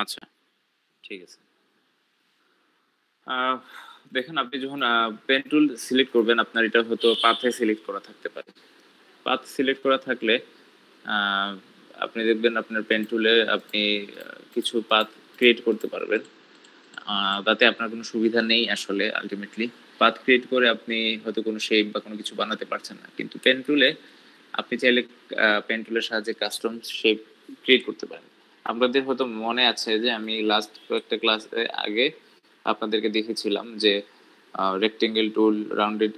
আচ্ছা, ঠিক আছে। আ দেখেন আপনি যখন পেন টুল সিলেক্ট করবেন আপনার এটা হয়তো পাথে সিলেক্ট করা থাকতে পারে। পাথ সিলেক্ট করা থাকলে আ আপনি দেখবেন আপনার পেন টুলে আপনি কিছু পাথ ক্রিয়েট করতে পারবেন। আ তাতে আপনার কোনো সুবিধা নেই আসলে আল্টিমেটলি। পাথ ক্রিয়েট করে আপনি হয়তো কোনো শেপ বা কোনো কিছু বানাতে পারছেন না। কিন্তু পেন টুলে আপনি চাইলে পেন টুলের সাহায্যে কাস্টম শেপ ক্রিয়েট করতে পারেন। আপনাদের হয়তো মনে আছে যে আমি লাস্ট কয়েকটা ক্লাসে আগে আপনাদেরকে দেখেছিলাম যে রেক্টেঙ্গেল টুল, রাউন্ডেড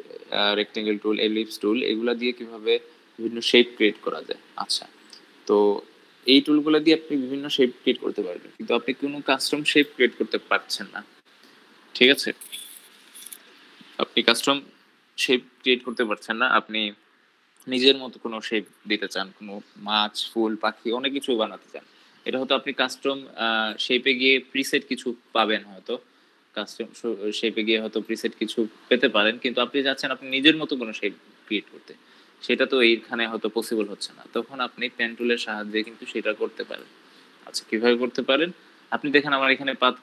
রেক্টেঙ্গেল টুল, এলিপস টুল এগুলা দিয়ে কিভাবে বিভিন্ন শেপ ক্রিয়েট করা যায়। আচ্ছা। তো এই টুলগুলো দিয়ে আপনি বিভিন্ন শেপ ক্রিয়েট করতে পারবেন। কিন্তু আপনি কোনো কাস্টম শেপ ক্রিয়েট করতে পারছেন না। ঠিক আছে? আপনি কাস্টম শেপ ক্রিয়েট করতে পারছেন না। আপনি নিজের মতো কোনো শেপ দিতে চান। কোনো মাছ, ফুল, পাখি অনেক কিছুই বানাতে চান। এটা হয়তো আপনি কাস্টম শেপে গিয়ে প্রিসেট কিছু পাবেন হয়তো। কাস্টম শেপে গিয়ে হয়তো প্রিসেট কিছু পেতে পারেন। কিন্তু আপনি চাচ্ছেন আপনি নিজের মতো কোনো শেপ ক্রিয়েট করতে। সেটা তো এইখানে হয়তো পসিবল হচ্ছে না। তখন আপনি পেন টুলের সাহায্যে কিন্তু সেটা করতে পারেন। আচ্ছা কিভাবে করতে পারেন? আপনি দেখেন আমার এখানে পাথ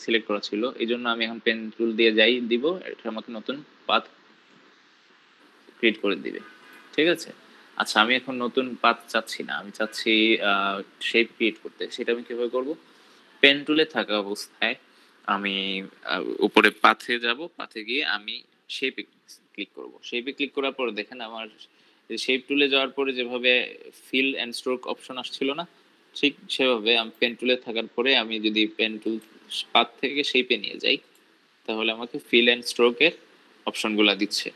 সিলেক্ট করা ছিল। এজন্য আমি এখন পেন টুল দিয়ে যাই দিব। এটা আমাকে নতুন পাথ ক্রিয়েট করে দিবে। ঠিক আছে? আচ্ছা আমি এখন নতুন পাথ চাচ্ছি না। আমি চাচ্ছি আ শেপ ক্রিয়েট করতে। সেটা আমি কিভাবে করব? পেন টুলে থাকা অবস্থায় আমি আ উপরে পাথে যাব। পাথে গিয়ে আমি শেপে ক্লিক করব। শেপে ক্লিক করার পরে দেখেন আমার শেপ টুলে যাওয়ার পরে যেভাবে ফিল অ্যান্ড স্ট্রোক অপশন আসছিল না? ঠিক সেভাবে আমি পেন টুলে থাকার পরে আমি যদি পেন টুল পাথ থেকে শেপে নিয়ে যাই, তাহলে আমাকে ফিল অ্যান্ড স্ট্রোক এর অপশনগুলা দিচ্ছে।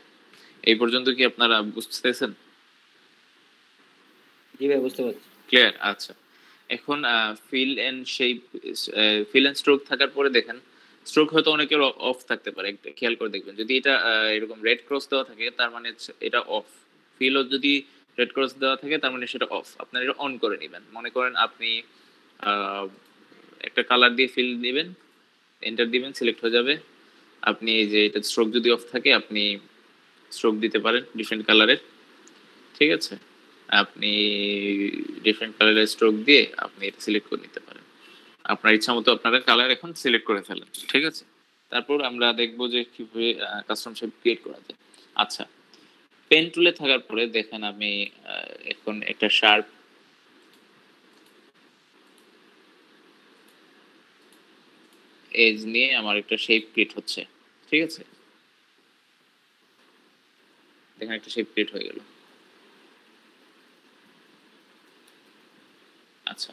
এই পর্যন্ত কি আপনারা বুঝতেছেন? জি ভাই বুঝতে পারছি। ক্লিয়ার? আচ্ছা। এখন fill and shape fill and stroke থাকার পরে দেখেন, স্ট্রোক হয়তো অনেকের অফ থাকতে পারে। একটা খেয়াল করে দেখবেন। যদি এটা এরকম রেড ক্রস দেওয়া থাকে তার মানে এটা অফ। ফিলও যদি রেড ক্রস দেওয়া থাকে তার মানে সেটা অফ। আপনারা এটা অন করে নিবেন। মনে করেন আপনি আ একটা কালার দিয়ে ফিল দিবেন, এন্টার দিবেন, সিলেক্ট হয়ে যাবে। আপনি এই যে এটা স্ট্রোক যদি অফ থাকে আপনি স্ট্রোক দিতে পারেন ডিফারেন্ট কালারের। ঠিক আছে? আপনি ডিফারেন্ট কালারের স্ট্রোক দিয়ে আপনি এটা সিলেক্ট করে নিতে পারেন। আপনার ইচ্ছা মতো আপনারা কালার এখন সিলেক্ট করে ফেলেন। ঠিক আছে? তারপর আমরা দেখব যে কিভাবে কাস্টম শেপ ক্রিয়েট করা যায়। আচ্ছা, পেন টুলে থাকার পরে দেখেন আমি এখন একটা শার্প এজ নিয়ে আমার একটা শেপ ক্রিয়েট হচ্ছে। ঠিক আছে? দেখেন একটা শেপ ক্রিয়েট হয়ে গেল। আচ্ছা।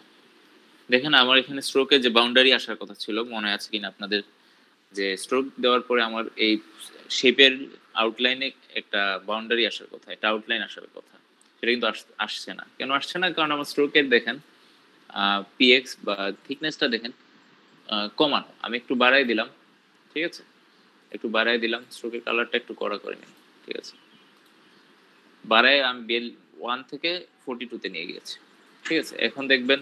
দেখেন আমার এখানে স্ট্রোকের যে বাউন্ডারি আসার কথা ছিল, মনে আছে কিনা আপনাদের? যে স্ট্রোক দেওয়ার পরে আমার এই শেপের আউটলাইনে একটা বাউন্ডারি আসার কথা, একটা আউটলাইন আসার কথা। সেটা কিন্তু আসছে না। কেন আসছে না? কারণ আমার স্ট্রোকের দেখেন পিএক্স বা থিকনেসটা দেখেন কমানো। আমি একটু বাড়াই দিলাম। ঠিক আছে? একটু বাড়াই দিলাম। স্ট্রোকের কালারটা একটু কড়া করে নিই। ঠিক আছে? বাড়ায় আমি বেল 1 থেকে 42 তে নিয়ে গিয়েছি। ঠিক আছে? এখন দেখবেন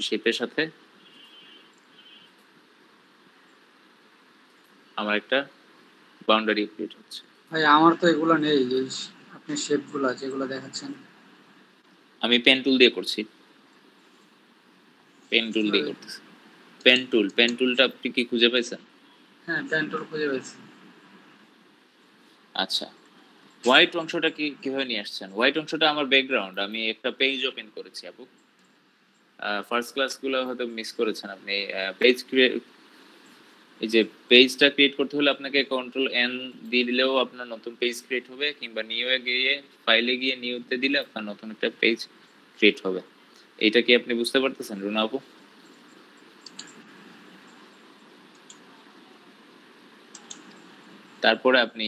শেপের সাথে আমার একটা বাউন্ডারি ক্রিয়েট হচ্ছে। ভাই আমার তো এগুলো নেই, এই আপনি শেপগুলা যেগুলো দেখাচ্ছেন। আমি পেন টুল দিয়ে করছি। পেন টুল দিয়ে করতেছি। পেন টুলটা আপনি কি খুঁজে পাইছেন? হ্যাঁ, পেন টুল খুঁজে পেয়েছি। আচ্ছা। হোয়াইট অংশটা কিভাবে নিয়ে আসছেন? হোয়াইট অংশটা আমার ব্যাকগ্রাউন্ড। আমি একটা পেজ ওপেন করেছি আপু। ফার্স্ট ক্লাসগুলো হয়তো মিস করেছেন আপনি। পেজ এই যে পেজটা ক্রিয়েট করতে হলে আপনাকে কন্ট্রোল এন দিয়ে দিলেও আপনার নতুন পেজ ক্রিয়েট হবে, কিংবা নিউ এ গিয়ে ফাইলে গিয়ে নিউতে দিলে আপনার নতুন একটা পেজ ক্রিয়েট হবে। এইটা কি আপনি বুঝতে পারতেছেন রুনা আপু? তারপরে আপনি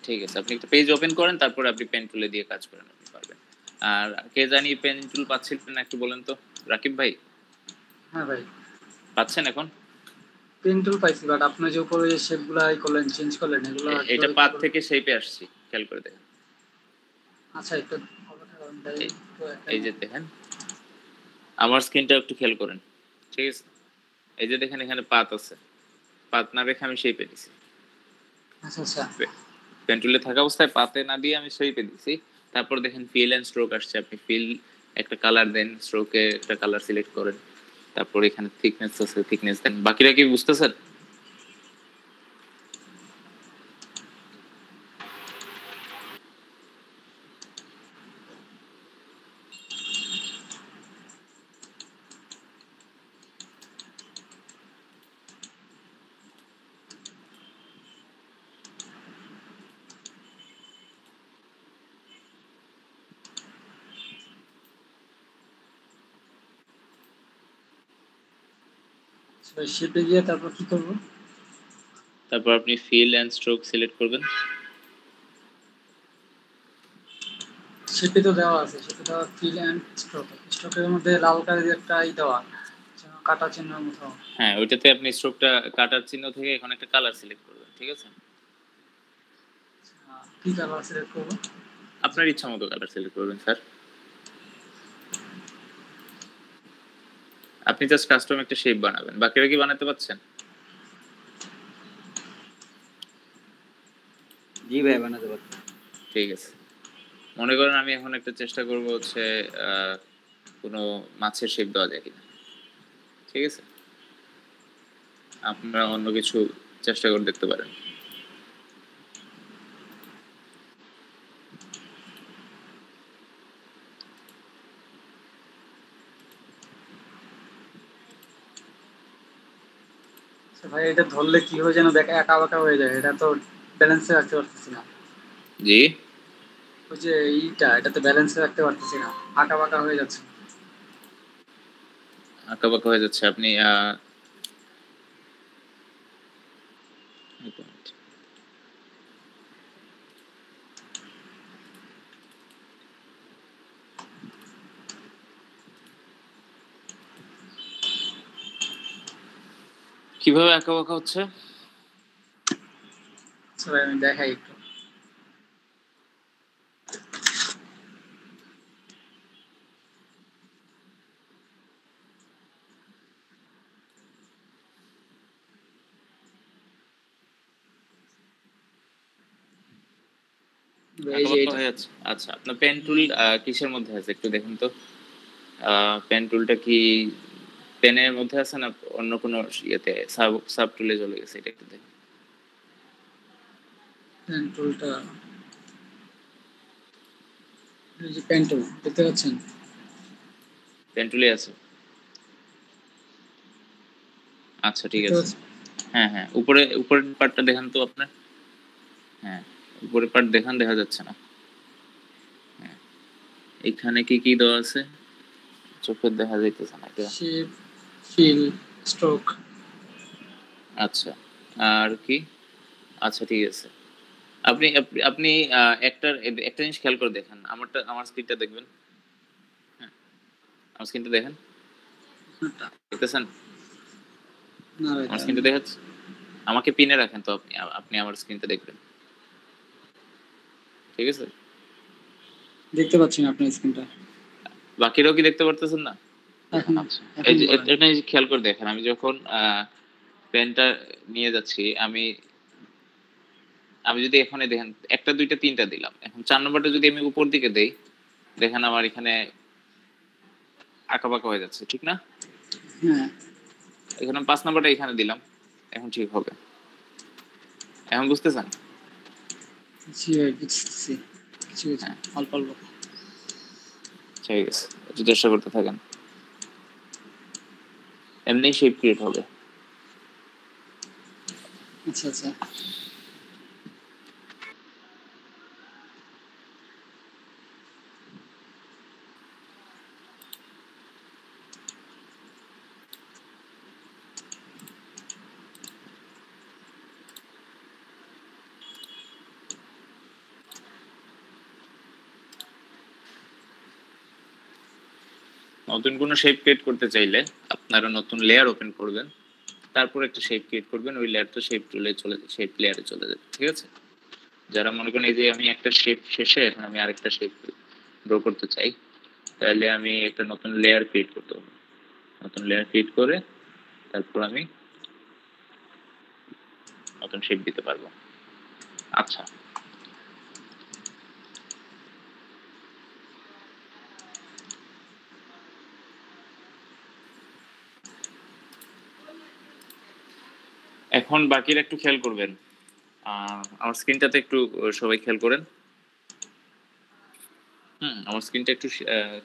ঠিক আছে আপনি একটা পেজ ওপেন করেন, তারপরে আপনি পেন টুলে দিয়ে কাজ করেন, আপনি পারবেন। আর কে জানি পেন টুল পাচ্ছিলেন না একটু বলেন তো, রাকিব ভাই? হ্যাঁ ভাই, পাচ্ছেন এখন? পেন টুল পাইছি, বাট আপনি যে উপরে যে শেপগুলা করলেন, চেঞ্জ করলেন, এগুলো এটা কিভাবে কি পাত করলেন? থেকে শেপে আসছি, খেয়াল করে দেখেন। আচ্ছা একটু ভালো থাকুন ভাই, তো এই এখানে যে দেখেন আমার স্ক্রিনটা একটু খেয়াল করেন। ঠিক আছে? এই যে দেখেন এখানে পাত আছে, পাত না রেখে আমি শেপে দিছি। আচ্ছা আচ্ছা। পেন টুলে থাকা অবস্থায় পাতে না দিয়ে আমি শেপে দিছি। তারপর দেখেন ফিল এন্ড স্ট্রোক আসছে, আপনি ফিল একটা কালার দেন, স্ট্রোকে একটা কালার সিলেক্ট করেন। তারপর এখানে থিকনেস আছে, থিকনেস দেন। বাকিটা কি বুঝতেছেন? শেপে গিয়ে তারপর কি করব? তারপর আপনি ফিল এন্ড স্ট্রোক সিলেক্ট করবেন। শেপে তো দেওয়া আছে, শেপে দেওয়া ফিল অ্যান্ড স্ট্রোক। স্ট্রোকের মধ্যে লাল কালারের একটা দেওয়া, কাটা চিহ্নের মতো। হ্যাঁ, ওইটাতে আপনি স্ট্রোকটা কাটার চিহ্ন থেকে এখন একটা কালার সিলেক্ট করবেন, ঠিক আছে? কি কালার সিলেক্ট করব? আপনার ইচ্ছা মতো কালার সিলেক্ট করবেন স্যার। আপনি জাস্ট কাস্টম একটা শেপ বানাবেন। বাকিরা কি বানাতে পারছেন? জি ভাই, বানাতে পারছি। ঠিক আছে। মনে করেন আমি এখন একটা চেষ্টা করব হচ্ছে কোনো মাছের শেপ দেওয়া যায় কিনা, ঠিক আছে? আপনারা অন্য কিছু চেষ্টা করে দেখতে পারেন। ভাই এটা ধরলে কি হয় যেন দেখা একা বাঁকা হয়ে যায়, এটা তো ব্যালেন্সে রাখতে পারতেছি না। জি, ওই যে এটাতে ব্যালেন্সে রাখতে পারতেছি না, আঁকা বাঁকা হয়ে যাচ্ছে। আঁকা বাঁকা হয়ে যাচ্ছে। আপনি এক মিনিট। কিভাবে আঁকা বাঁকা হচ্ছে? আচ্ছা ভাই আমি দেখাই একটু। এই আঁকা যে বাঁকা এটা হয়ে যাচ্ছে। আচ্ছা, আপনার পেন টুল কিসের মধ্যে আছে একটু দেখুন তো। পেন টুলটা কি পেনের মধ্যে আছে না অন্য কোনো ইয়েতে সাব সাব টুলে চলে গেছে? এটা একটু দেখুন। পেন টুলটা, এই যে পেন টুল দেখতে পাচ্ছেন? পেন টুলে আছে। আচ্ছা, ঠিক দেখতে আছে। পাচ্ছেন? হ্যাঁ, হ্যাঁ, উপরের পার্টটা দেখান তো আপনার। হ্যাঁ, উপরের পার্ট দেখান, দেখা যাচ্ছে না। হ্যাঁ, এখানে কি কি দেওয়া আছে? চোখে দেখা যাইতেছে না এটা। Shape, fill, stroke. আচ্ছা, আর কি? আচ্ছা, ঠিক আছে। আপনি আপনি আপনি একটা জিনিস খেয়াল করে দেখেন। আমার স্ক্রিনটা দেখবেন। হ্যাঁ, আমার স্ক্রিনটা দেখেন। দেখতেছেন? না ভাই আমার স্ক্রিনটা দেখাচ্ছে? আমাকে পিনে রাখেন তো আপনি আপনি আমার স্ক্রিনটা দেখবেন, ঠিক আছে? দেখতে পাচ্ছি না আপনার স্ক্রিনটা। বাকিরাও কি দেখতে পারতেছেন না? এখন আচ্ছা, এই এখন যে বলেন। এটা খেয়াল করে দেখেন। আমি যখন পেনটা নিয়ে যাচ্ছি, আমি আমি যদি এখানে দেখেন একটা দুইটা তিনটা দিলাম, এখন 4 নম্বরটা যদি আমি উপর দিকে দেই, দেখেন আমার এখানে আঁকা বাঁকা হয়ে যাচ্ছে, ঠিক না? হ্যাঁ, এখানে 5 নম্বরটা এখানে দিলাম, এখন ঠিক হবে। এখন বুঝতেছেন? জি ভাই বুঝতেছি, কিছু কিছু হ্যাঁ, অল্প অল্প। ঠিক আছে, একটু চেষ্টা করতে থাকেন, এমনি শেপ ক্রিয়েট হবে। আচ্ছা আচ্ছা। নতুন কোনো শেপ ক্রিয়েট করতে চাইলে আপনারা নতুন লেয়ার ওপেন করবেন, তারপর একটা শেপ ক্রিয়েট করবেন, ওই লেয়ার তো শেপ টুলে চলে শেপ লেয়ারে চলে যাবে, ঠিক আছে? যারা মনে করেন এই যে আমি একটা শেপ শেষে এখন আমি আরেকটা শেপ ড্র করতে চাই, তাহলে আমি একটা নতুন লেয়ার ক্রিয়েট করতে হবে। নতুন লেয়ার ক্রিয়েট করে তারপর আমি নতুন শেপ দিতে পারবো। আচ্ছা, এখন বাকিরা একটু খেয়াল করবেন, আমার স্ক্রিনটাতে একটু সবাই খেয়াল করেন। আমার স্ক্রিনটা একটু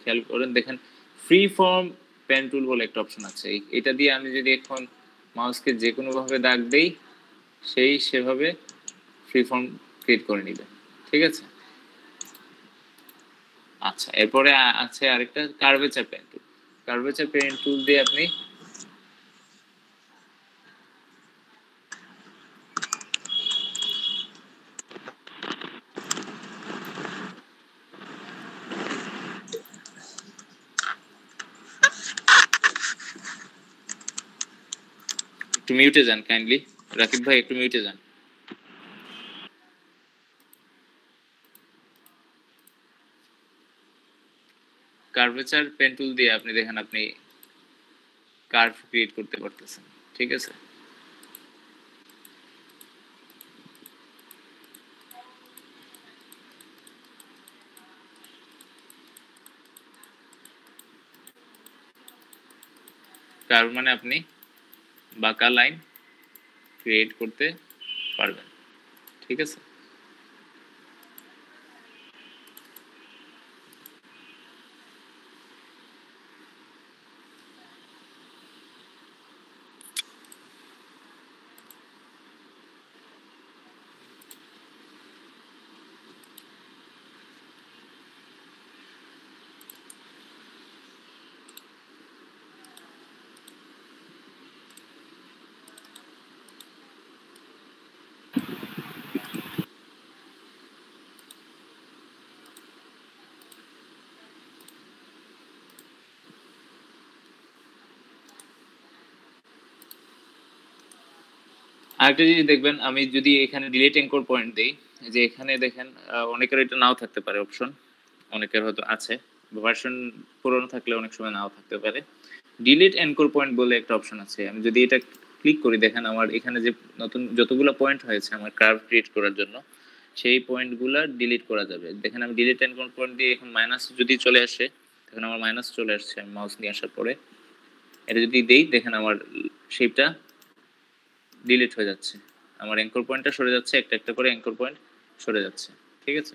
খেয়াল করেন, দেখেন ফ্রি ফর্ম পেন টুল বলে একটা অপশন আছে। এটা দিয়ে আমি যদি এখন মাউসকে যে কোনো ভাবে দাগ দেই, সেভাবে ফ্রি ফর্ম ক্রিয়েট করে নিবে, ঠিক আছে? আচ্ছা, এরপরে আছে আরেকটা curvature pen tool. Curvature pen tool দিয়ে আপনি একটু মিউটে যান কাইন্ডলি, রাকিব ভাই একটু মিউটে যান। কার্ভেচার পেন টুল দিয়ে আপনি দেখেন আপনি কার্ভ ক্রিয়েট করতে পারতেছেন, ঠিক আছে? কার্ভ মানে আপনি বাঁকা লাইন ক্রিয়েট করতে পারবেন, ঠিক আছে? আরেকটা জিনিস দেখবেন, আমি যদি এখানে ডিলিট এঙ্কর পয়েন্ট দিই, যে এখানে দেখেন অনেকের এটা নাও থাকতে পারে অপশন, অনেকের হয়তো আছে, ভার্সন পুরনো থাকলে অনেক সময় নাও থাকতে পারে। ডিলিট এনকোর পয়েন্ট বলে একটা অপশন আছে, আমি যদি এটা ক্লিক করি, দেখেন আমার এখানে যে নতুন যতগুলো পয়েন্ট হয়েছে আমার কার্ভ ক্রিয়েট করার জন্য, সেই পয়েন্টগুলো ডিলিট করা যাবে। দেখেন আমি ডিলিট এনকোর পয়েন্ট দিয়ে এখন মাইনাস যদি চলে আসে, দেখেন আমার মাইনাস চলে আসছে আমি মাউস নিয়ে আসার পরে। এটা যদি দেই, দেখেন আমার শেপটা ডিলিট হয়ে যাচ্ছে, আমার অ্যাঙ্কর পয়েন্টটা সরে যাচ্ছে, একটা একটা করে অ্যাঙ্কর পয়েন্ট সরে যাচ্ছে, ঠিক আছে?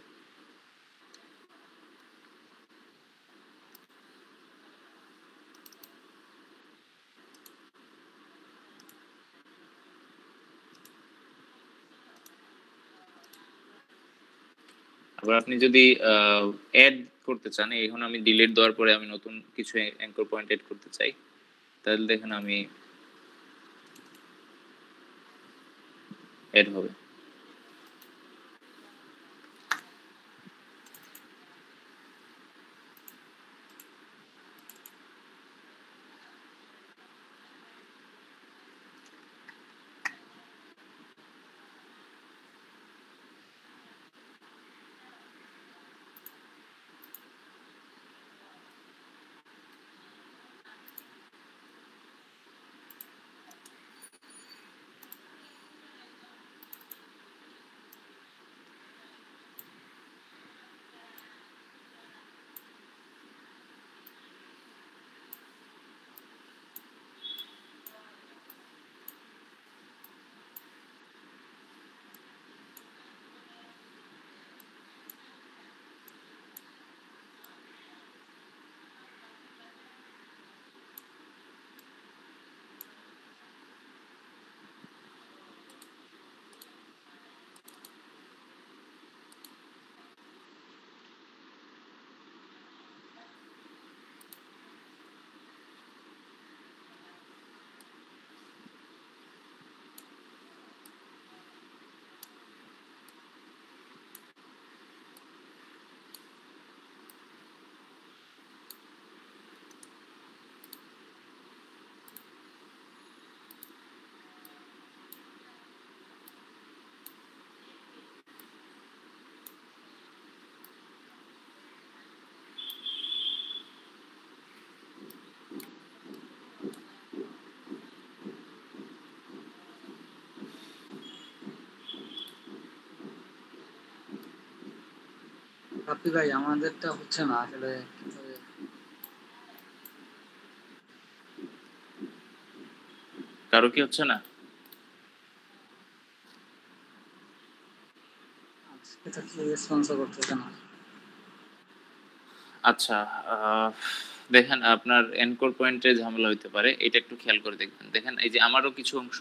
আবার আপনি যদি অ্যাড করতে চান, এখন আমি ডিলিট দেওয়ার পরে আমি নতুন কিছু অ্যাঙ্কর পয়েন্ট অ্যাড করতে চাই, তাহলে দেখেন আমি অ্যাড হবে। রাব্বি ভাই আমাদেরটা হচ্ছে না আসলে, কারো কি হচ্ছে না? এটা কি রেসপন্সও করতেছে না। আচ্ছা, দেখেন আপনার এনকোর পয়েন্টে ঝামেলা হইতে পারে, এটা একটু খেয়াল করে দেখবেন। দেখেন এই যে আমারও কিছু অংশ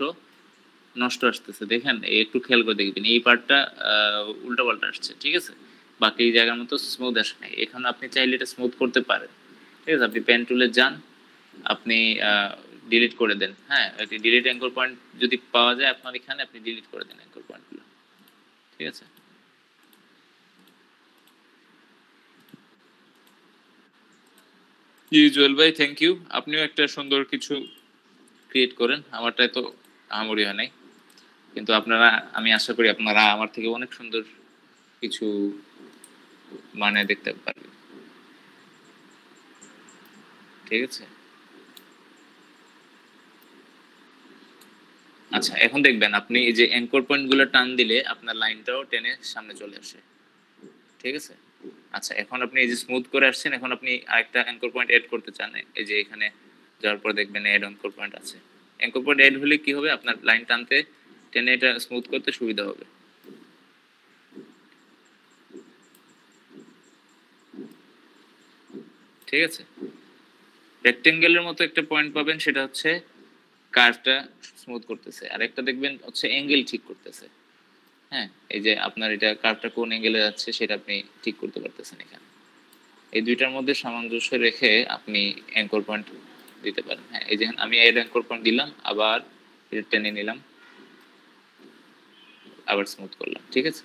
নষ্ট আসতেছে, দেখেন এই একটু খেয়াল করে দেখবেন, এই পার্টটা উল্টা পাল্টা আসছে, ঠিক আছে? বাকি এই জায়গার মতো স্মুথ আসে নাই। এখানে আপনি চাইলে এটা স্মুথ করতে পারেন, ঠিক আছে? আপনি পেন টুলে যান, আপনি ডিলিট করে দেন। হ্যাঁ, ডিলিট অ্যাঙ্কর পয়েন্ট যদি পাওয়া যায় আপনার এখানে, আপনি ডিলিট করে দেন অ্যাঙ্কর পয়েন্টগুলো, ঠিক আছে? জি জুয়েল ভাই, থ্যাংক ইউ। আপনিও একটা সুন্দর কিছু ক্রিয়েট করেন, আমারটাই তো আহামরি হয় নাই, কিন্তু আপনারা, আমি আশা করি আপনারা আমার থেকে অনেক সুন্দর কিছু মানে দেখতে পারবেন, ঠিক আছে? আচ্ছা, এখন দেখবেন আপনি এই যে অ্যাঙ্কর পয়েন্টগুলো টান দিলে আপনার লাইনটাও টেনে সামনে চলে আসে, ঠিক আছে? আচ্ছা, এখন আপনি এই যে স্মুথ করে আসছেন, এখন আপনি আরেকটা অ্যাঙ্কর পয়েন্ট এড করতে চান, এই যে এখানে যাওয়ার পর দেখবেন এড অ্যাঙ্কর পয়েন্ট আছে। অ্যাঙ্কর পয়েন্ট এড হলে কি হবে, আপনার লাইন টানতে, টেনে এটা স্মুথ করতে সুবিধা হবে, ঠিক আছে? রেক্টেঙ্গেলের মতো একটা পয়েন্ট পাবেন, সেটা হচ্ছে কার্ভটা স্মুথ করতেছে, আর একটা দেখবেন হচ্ছে অ্যাঙ্গেল ঠিক করতেছে। হ্যাঁ, এই যে আপনার এটা কার্ভটা কোন অ্যাঙ্গেলে যাচ্ছে সেটা আপনি ঠিক করতে পারতেছেন এখানে। এই দুইটার মধ্যে সামঞ্জস্য রেখে আপনি অ্যাঙ্কর পয়েন্ট দিতে পারেন। হ্যাঁ, এই যে আমি এড অ্যাঙ্কর পয়েন্ট দিলাম, আবার এটা টেনে নিলাম, আবার স্মুথ করলাম, ঠিক আছে?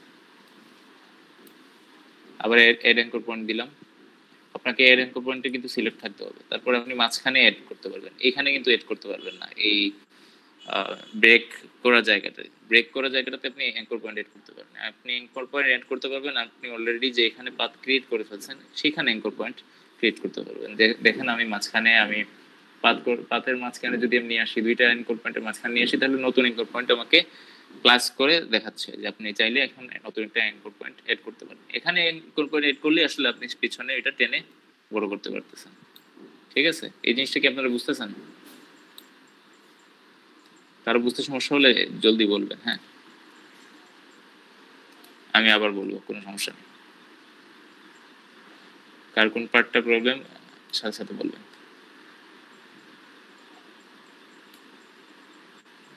আবার এড অ্যাঙ্কর পয়েন্ট দিলাম, আপনাকে এড অ্যাঙ্কর পয়েন্টে কিন্তু সিলেক্ট থাকতে হবে, তারপরে আপনি মাঝখানে এড করতে পারবেন, এখানে কিন্তু এড করতে পারবেন না। এই ব্রেক করা জায়গাটাতে আপনি অ্যাঙ্কর পয়েন্ট এড করতে পারবেন। আপনি অ্যাঙ্কর পয়েন্ট এড করতে পারবেন, আপনি অলরেডি যে এখানে পাথ ক্রিয়েট করে ফেলছেন সেখানে অ্যাঙ্কর পয়েন্ট ক্রিয়েট করতে পারবেন। দেখেন আমি মাঝখানে, আমি পাথের মাঝখানে যদি আমি নিয়ে আসি, দুইটা অ্যাঙ্কর পয়েন্টের মাঝখানে নিয়ে আসি, তাহলে নতুন অ্যাঙ্কর পয়েন্ট আমাকে ক্লাস করে দেখাচ্ছে যে আপনি চাইলে এখন নতুন একটা অ্যাঙ্কর পয়েন্ট এড করতে পারেন। এখানে অ্যাঙ্কর পয়েন্ট এড করলে আসলে আপনি পিছনে এটা টেনে বড় করতে পারতেছেন, ঠিক আছে? এই জিনিসটা কি আপনারা বুঝতেছেন? কারো বুঝতে সমস্যা হলে জলদি বলবেন, হ্যাঁ, আমি আবার বলবো, কোনো সমস্যা নেই। কার কোন পার্টটা প্রবলেম সাথে সাথে বলবেন।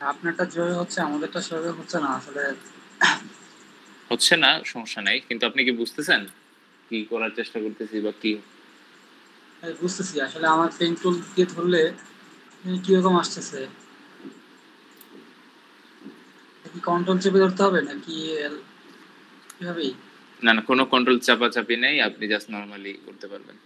আপনারটা যেভাবে হচ্ছে আমাদেরটা সেভাবে হচ্ছে না আসলে। হচ্ছে না, সমস্যা নাই, কিন্তু আপনি কি বুঝতেছেন কি করার চেষ্টা করতেছি বা কি? বুঝতেছি আসলে আমার পেন টুল দিয়ে ধরলে কিরকম আসতেছে। কি কন্ট্রোল চেপে ধরতে হবে নাকি কিভাবেই? না না, কোনো কন্ট্রোল চাপাচাপি নেই, আপনি জাস্ট নর্মালি করতে পারবেন।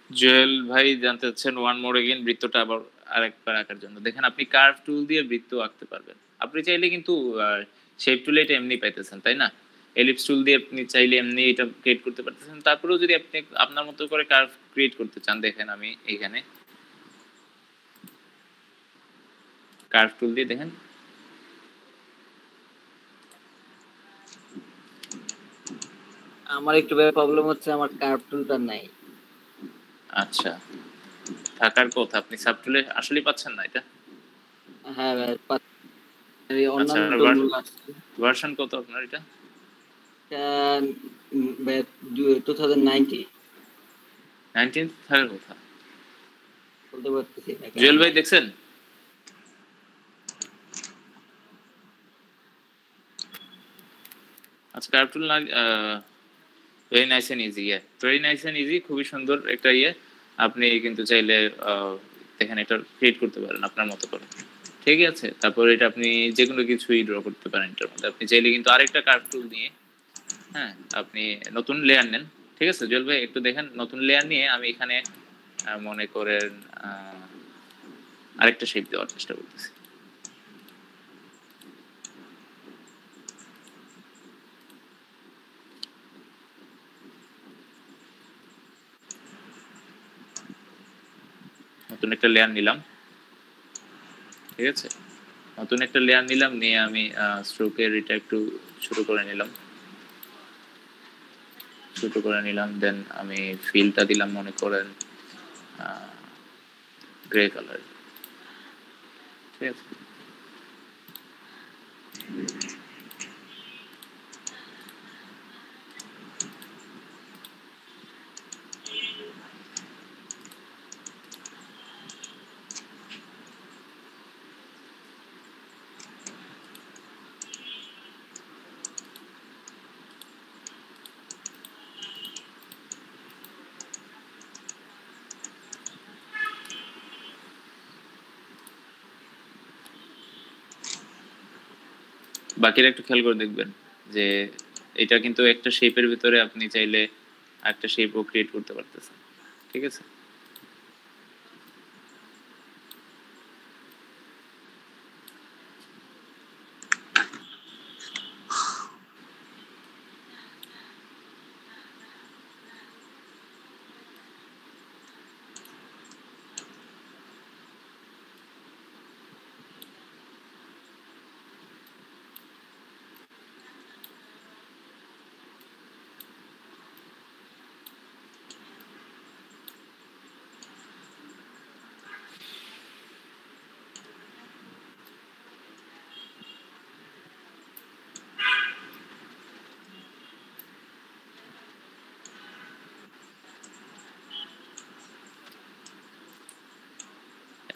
জুয়েল ভাই জানতে চাচ্ছেন ওয়ান মোর এগেইন বৃত্তটা আবার আরেকবার আঁকার জন্য। দেখেন আপনি কার্ভ টুল দিয়ে বৃত্ত আঁকতে পারবেন। আপনি চাইলে কিন্তু শেপ টুলে এটা এমনি পাইতেছেন, তাই না? এলিপস টুল দিয়ে আপনি চাইলে এমনি এটা ক্রিয়েট করতে পারতেছেন। তারপরেও যদি আপনি আপনার মতো করে কার্ভ ক্রিয়েট করতে চান, দেখেন আমি এখানে কার্ভ টুল দিয়ে দেখেন আমার একটু প্রবলেম হচ্ছে, আমার কার্ভ টুলটা নাই। আচ্ছা, থাকার কথা। আপনি সাব টুলে আসলেই পাচ্ছেন না এটা? হ্যাঁ ভাই, আচ্ছা, অন্যান্য টুলগুলো আছে। ভার্সন কত আপনার এটা? 2090 19 থাকার কথা। বলতে পারতেছি না। জুয়েল ভাই দেখছেন? আচ্ছা, কার্ভ টুল না, very nice and easy. Very nice and easy, খুবই সুন্দর একটা আপনি কিন্তু চাইলে দেখেন এটা ক্রিয়েট করতে পারেন আপনার মতো করে। ঠিক আছে, তারপর এটা আপনি যে কোনো কিছুই ড্র করতে পারেন এটার মধ্যে। আপনি চাইলে কিন্তু আরেকটা কার্ভ টুল নিয়ে, হ্যাঁ, আপনি নতুন লেয়ার নেন। ঠিক আছে জুয়েল ভাই, একটু দেখেন নতুন লেয়ার নিয়ে আমি এখানে মনে করেন আরেকটা শেপ দেওয়ার চেষ্টা করতেছি। নতুন একটা লেয়ার নিলাম। ঠিক আছে, নতুন একটা লেয়ার নিলাম, নিয়ে আমি স্ট্রোকের এটা একটু ছোট করে নিলাম। দেন আমি ফিলটা দিলাম মনে করেন গ্রে কালার। ঠিক আছে, বাকিরা একটু খেয়াল করে দেখবেন যে এটা কিন্তু একটা শেপের ভিতরে আপনি চাইলে একটা শেপও ক্রিয়েট করতে পারতেছেন। ঠিক আছে,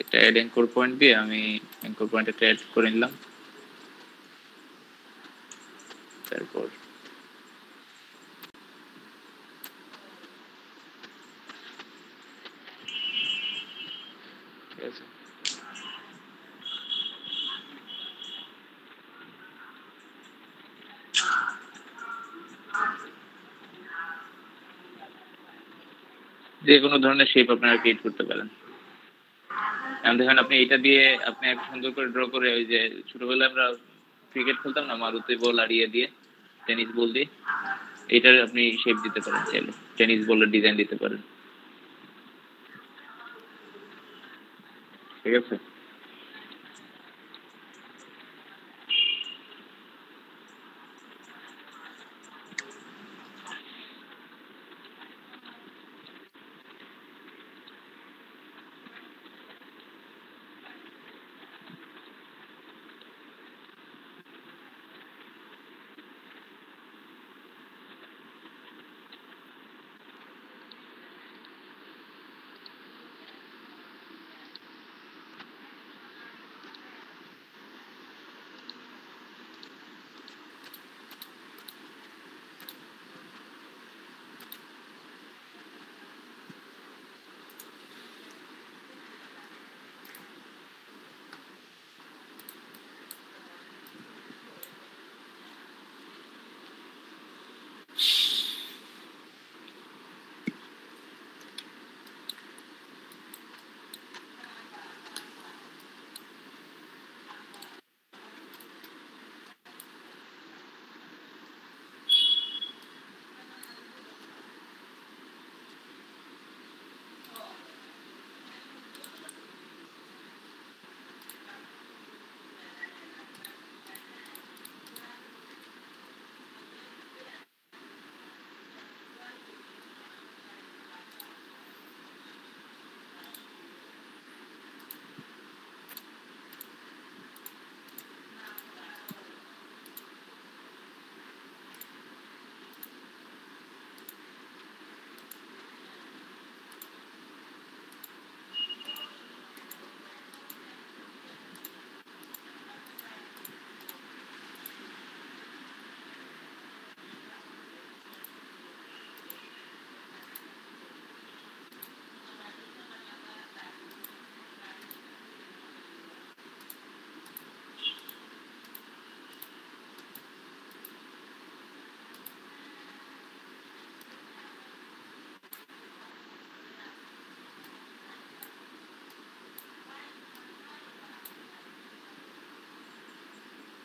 একটা অ্যাড অ্যাঙ্কর পয়েন্ট দিয়ে আমি অ্যাঙ্কর পয়েন্ট একটা অ্যাড করে নিলাম। তারপর ঠিক আছে, যে কোনো ধরনের শেপ আপনারা ক্রিয়েট করতে পারেন। এখন দেখেন আপনি এটা দিয়ে আপনি এক সুন্দর করে ড্র করে, ওই যে ছোটবেলায় আমরা ক্রিকেট খেলতাম না, মারুতি বল আর দিয়ে টেনিস বল দিয়ে, এটার আপনি শেপ দিতে পারেন, চাইলে টেনিস বলের ডিজাইন দিতে পারেন। ঠিক আছে,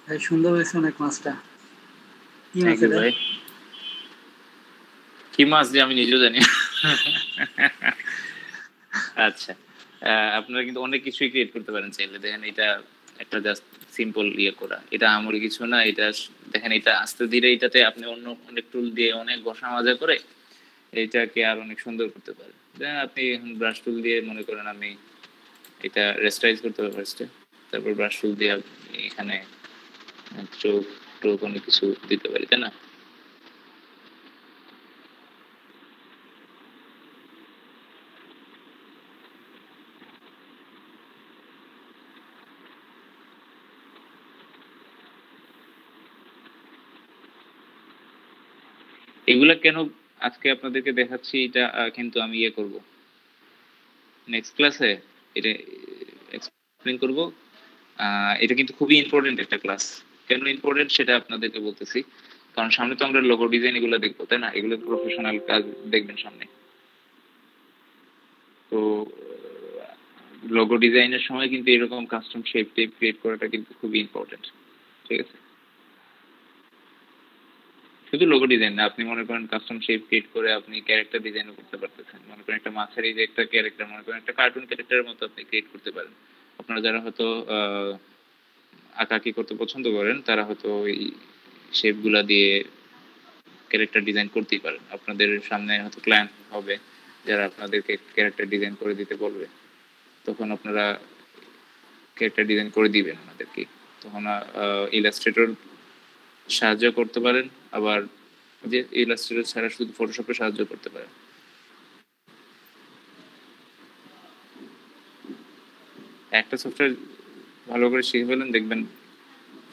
ভাই সুন্দর হয়েছে অনেক মাছটা। কি থ্যাংক মাছ ইউ এটা? ভাই। কি মাছ যে আমি নিজেও জানি না। আচ্ছা, আপনারা কিন্তু অনেক কিছুই ক্রিয়েট করতে পারেন চাইলে। দেখেন এটা একটা জাস্ট সিম্পল ইয়ে করা, এটা আমরি কিছু না। এটা দেখেন, এটা আস্তে ধীরে এটাতে আপনি অন্য অনেক টুল দিয়ে অনেক ঘষা মাজা করে এইটাকে আর অনেক সুন্দর করতে পারেন। দেখেন আপনি এখন ব্রাশ টুল দিয়ে মনে করেন আমি এটা রেস্টাইজ করতে হবে ফার্স্টে, তারপর ব্রাশ টুল দিয়ে এখানে চোখ টোক অনেক কিছু দিতে পারি, তাই না? এগুলা কেন আজকে আপনাদেরকে দেখাচ্ছি, এটা কিন্তু আমি ইয়ে করব নেক্সট ক্লাসে, এটা এক্সপ্লেন করব। এটা কিন্তু খুবই ইম্পর্টেন্ট একটা ক্লাস। কেন ইম্পর্টেন্ট সেটা আপনাদেরকে বলতেছি, কারণ সামনে তো আমরা লোগো ডিজাইন এগুলো দেখবো, তাই না? এগুলো প্রফেশনাল কাজ দেখবেন সামনে। তো লোগো ডিজাইনের সময় কিন্তু এরকম কাস্টম শেপ টেপ ক্রিয়েট করাটা কিন্তু খুবই ইম্পর্টেন্ট, ঠিক আছে? শুধু লোগো ডিজাইন না, আপনি মনে করেন কাস্টম শেপ ক্রিয়েট করে আপনি ক্যারেক্টার ডিজাইনও করতে পারতেছেন। মনে করেন একটা মাছের এই যে একটা ক্যারেক্টার, মনে করেন একটা কার্টুন ক্যারেক্টারের মতো আপনি ক্রিয়েট করতে পারেন। আপনারা যারা হয়তো আঁকাআঁকি করতে পছন্দ করেন তারা হয়তো ওই শেপগুলা দিয়ে ক্যারেক্টার ডিজাইন করতেই পারেন। আপনাদের সামনে হয়তো ক্লায়েন্ট হবে যারা আপনাদেরকে ক্যারেক্টার ডিজাইন করে দিতে বলবে, তখন আপনারা ক্যারেক্টার ডিজাইন করে দিবেন ওনাদেরকে। তখন ইলাস্ট্রেটর সাহায্য করতে পারেন, আবার যে ইলাস্ট্রেটর ছাড়া শুধু ফটোশপে সাহায্য করতে পারেন। একটা সফটওয়্যার ভালো করে শিখে ফেলেন, দেখবেন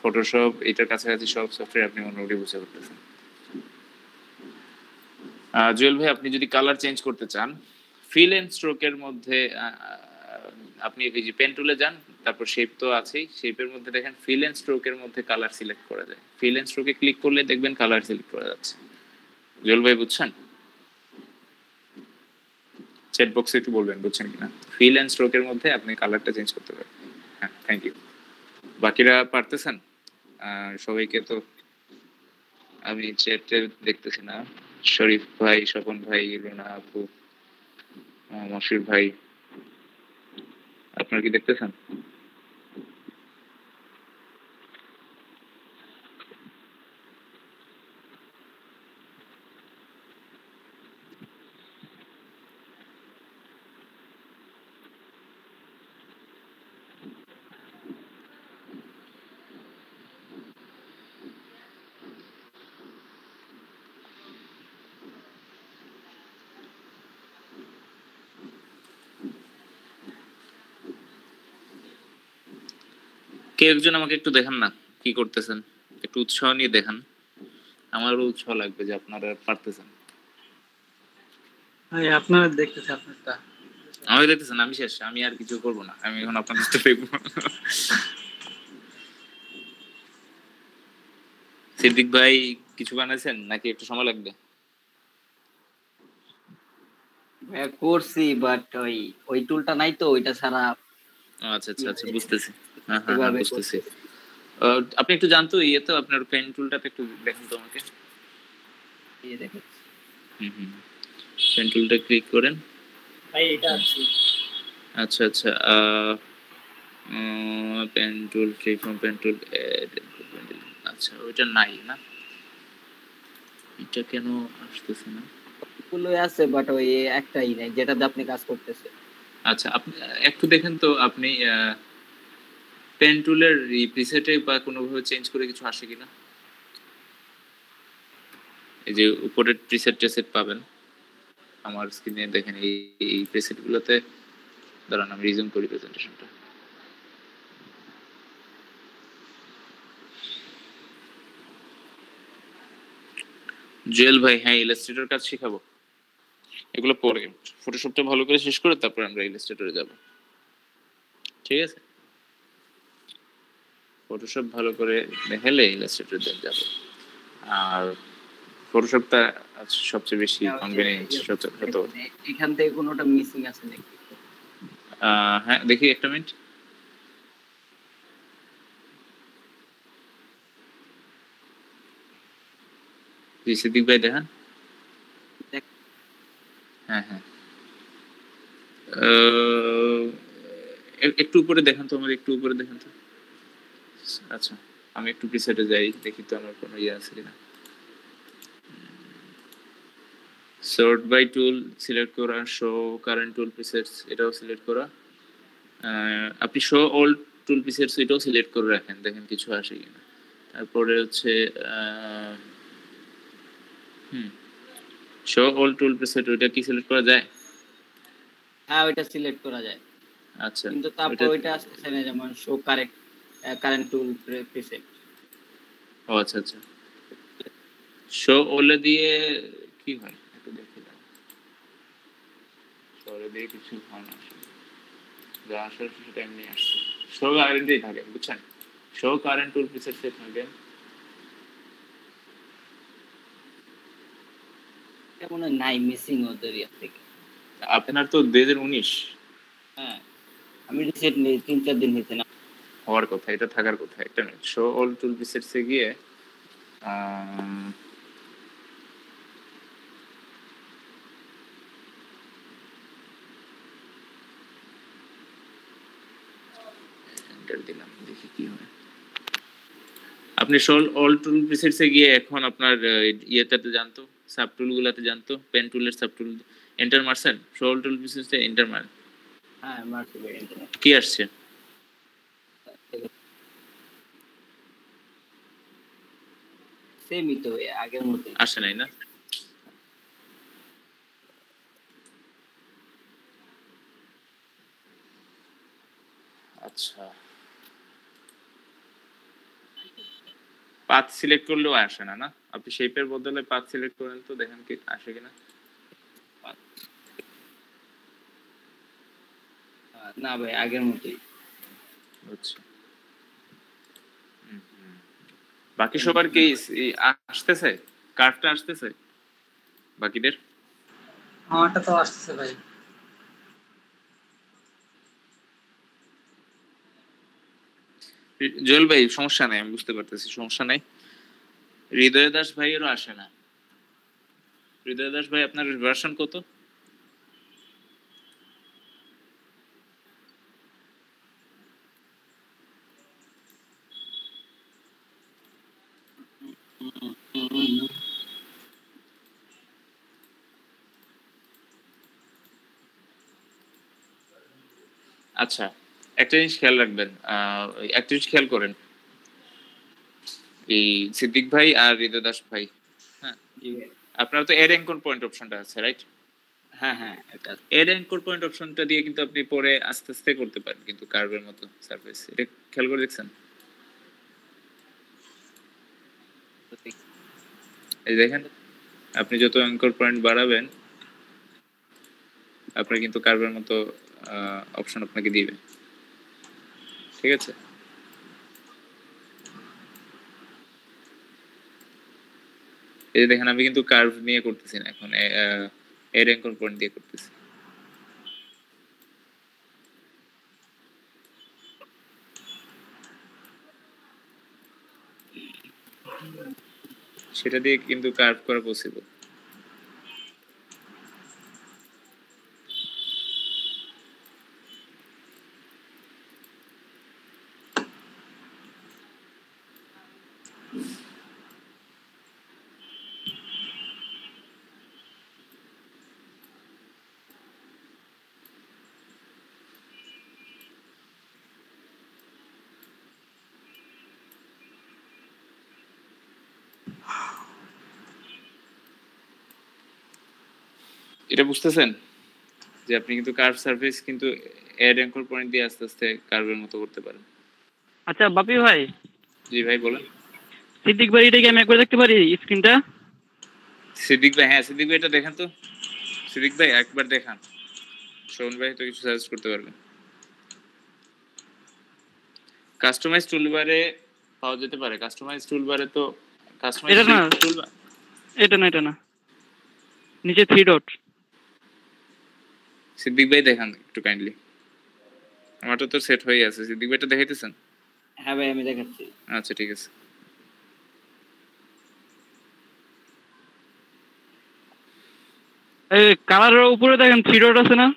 ফটোশপ এটার কাছাকাছি সব সফটওয়্যার আপনি মোটামুটি বুঝতে পারতেছেন। জুয়েল ভাই, আপনি যদি কালার চেঞ্জ করতে চান, ফিল এন্ড স্ট্রোকের মধ্যে আপনি এই যে পেন টুলে যান, তারপর শেপ তো আছেই, শেপের মধ্যে দেখেন ফিল এন্ড স্ট্রোকের মধ্যে কালার সিলেক্ট করা যায়। ফিল এন্ড স্ট্রোকে ক্লিক করলে দেখবেন কালার সিলেক্ট করা যাচ্ছে। জুয়েল ভাই বুঝছেন? চ্যাট বক্সে একটু বলবেন বুঝছেন কিনা। ফিল এন্ড স্ট্রোকের মধ্যে আপনি কালারটা চেঞ্জ করতে পারেন। হ্যাঁ, থ্যাংক ইউ। বাকিরা পারতেছেন? সবাইকে তো আমি চ্যাটে দেখতেছি না। শরীফ ভাই, স্বপন ভাই, রুনা আপু, মশির ভাই, আপনারা কি দেখতেছেন? কে একজন আমাকে একটু দেখান না কি করতেছেন, একটু উৎসাহ নিয়ে দেখান। আমারও উৎসাহ লাগবে যে আপনারা পারতেছেন। ভাই আপনারা দেখতেছি আপনারটা। আমি দেখতেছেন, আমি শেষ, আমি আর কিছু করব না, আমি এখন আপনার কাছে দেখবো। সিদ্দিক ভাই কিছু বানাইছেন নাকি একটু সময় লাগবে? করছি, বাট ওই ওই টুলটা নাই তো, ওইটা ছাড়া আচ্ছা আচ্ছা আচ্ছা, বুঝতেছি। হ্যাঁ হ্যাঁ হ্যাঁ, এভাবে বুঝতেছি। করতেছি। আপনি একটু জানতো ইয়ে তো আপনার পেন টুলটাতে একটু দেখেন তো আমাকে। এই দেখাচ্ছি। হুম হুম, পেন টুলটা ক্লিক করেন। ভাই এটা আছে। আচ্ছা আচ্ছা, pen tool, freeform pen tool, আচ্ছা ওইটা নাই না, এটা কেন আসতেছে না? গুলোই আছে, বাট ওই একটাই নাই যেটাতে আপনি কাজ করতেছে। আচ্ছা, আপনি একটু দেখেন তো, আপনি পেন টুলের প্রিসেটে বা কোনোভাবে চেঞ্জ করে কিছু আসে কিনা। এই যে উপরের প্রিসেট টেসেট পাবেন আমার স্ক্রিনে দেখেন, এই প্রিসেট গুলোতে। দাঁড়ান আমি রিজিউম করি প্রেজেন্টেশনটা। জুয়েল ভাই, হ্যাঁ ইলাস্ট্রেটর কাজ শেখাবো, এগুলো পরে ফটোশপটা ভালো করে শেষ করে তারপর আমরা ইলাস্ট্রেটরে যাব, ঠিক আছে? ফটোশপ ভালো করে দেখালে ইলাস্ট্রেটরে যাব। আর ফটোশপটা সবচেয়ে বেশি কনভেনিয়েন্ট হতো। এখান থেকে কোনোটা মিসিং আছে নাকি? হ্যাঁ দেখি একটা মিনিট। জি সিদ্দিক ভাই দেখান। দেখ। হ্যাঁ হ্যাঁ একটু উপরে দেখান তো, আমার একটু উপরে দেখান তো। আচ্ছা আমি একটু প্রিসেটে যাই, দেখি তো আমার কোনো ইয়ে আছে কিনা। সর্ট বাই টুল সিলেক্ট করা, শো কারেন্ট টুল প্রিসেটস এটাও সিলেক্ট করা। আপনি শো অল টুল প্রিসেটস এটাও সিলেক্ট করে রাখেন, দেখেন কিছু আসে কিনা। তারপরে হচ্ছে শো অল টুল প্রিসেট, ওইটা কি সিলেক্ট করা যায়? হ্যাঁ ওইটা সিলেক্ট করা যায়, আচ্ছা কিন্তু তারপর ওইটা আসতেছে না, যেমন শো কারেন্ট টুল প্রিসেট। ও আচ্ছা আচ্ছা, শো ওলে দিয়ে কি হয় একটু দেখি দাও। শো ওলে দিয়ে কিছু হয় না আসলে, যা আসলে সেটা এমনি আসছে। শো কারেন্টেই থাকে বুঝছেন, শো কারেন্ট টুল প্রিসেট সেট থাকবে। এটা মনে হয় নাই, মিসিং ওদের ইয়ে থেকে। আপনার তো 2019 হ্যাঁ আমি রিসেট নেই, 3-4 দিন হয়েছে না। হওয়ার কথা, এটা থাকার কথা। একটা মিনিট, শো অল টুল প্রিসেটসে গিয়ে এন্টার দিলাম, দেখি কি হয়। আপনি শো অল টুল প্রিসেটসে গিয়ে এখন আপনার ইয়েটাতে জানতো, সাব টুল গুলাতে জানতো, পেন টুলের সাব টুল এন্টার মারছেন, শো অল টুল প্রিসেটসে এন্টার মার। হ্যাঁ মার্কেট ইন্টারনেট কি আসছে? সেমই তো আগের মতো আসে নাই না? আচ্ছা পাথ সিলেক্ট করলেও আসে না না? আপনি শেপের বদলে পাথ সিলেক্ট করেন তো, দেখেন কি আসে কিনা। না ভাই আগের মতোই। আচ্ছা বাকি সবার কি আসতেছে, কার্ভটা আসতেছে বাকিদের? আমারটা তো আসতেছে ভাই। জুয়েল ভাই সমস্যা নাই, আমি বুঝতে পারতেছি, সমস্যা নাই। হৃদয় দাস ভাইয়েরও আসে না। হৃদয় দাস ভাই আপনার ভার্সন কত? আচ্ছা একটা জিনিস খেয়াল রাখবেন, একটা জিনিস খেয়াল করেন, এই সিদ্দিক ভাই আর হৃদয় দাস ভাই, হ্যাঁ আপনার তো এর অ্যাঙ্কর পয়েন্ট অপশনটা আছে রাইট? হ্যাঁ হ্যাঁ এটা এর অ্যাঙ্কর পয়েন্ট অপশনটা দিয়ে কিন্তু আপনি পরে আস্তে আস্তে করতে পারেন কিন্তু কার্ভের মতো সারফেস, এটা খেয়াল করে দেখছেন? এই দেখেন আপনি যত অ্যাঙ্কর পয়েন্ট বাড়াবেন আপনার কিন্তু কার্ভের মতো অপশন আপনাকে দিবে, ঠিক আছে? এই যে দেখেন আমি কিন্তু কার্ভ নিয়ে করতেছি না এখন, এর অ্যাঙ্কর পয়েন্ট দিয়ে করতেছি। সেটা দিয়ে কিন্তু কার্ভ করা পসিবল। এটা বুঝতেছেন যে আপনি কিন্তু কার্ভ সারফেস কিন্তু এর অ্যাঙ্কর পয়েন্ট দিয়ে আস্তে আস্তে কার্ভের মতো করতে পারেন। আচ্ছা বাপি ভাই, জি ভাই বলেন। সিদ্দিক ভাই এটা কি আমি একবার দেখতে পারি স্ক্রিনটা? সিদ্দিক ভাই, হ্যাঁ সিদ্দিক ভাই এটা দেখেন তো, সিদ্দিক ভাই একবার দেখান, শোন ভাই তো কিছু সাজেস্ট করতে পারবেন। কাস্টমাইজ টুলবারে পাওয়া যেতে পারে, কাস্টমাইজ টুলবারে তো কাস্টমাইজ এটা না, টুলবার, এটা না, নিচে 3 ডট। সিদ্দিক ভাই দেখান একটু কাইন্ডলি, আমারটা তো সেট হয়ে আছে, সিদ্দিক ভাইটা দেখাইতেছেন? হ্যাঁ ভাই আমি দেখাচ্ছি। আচ্ছা ঠিক আছে। এই কালারের উপরে দেখেন থ্রি ডট আছে না,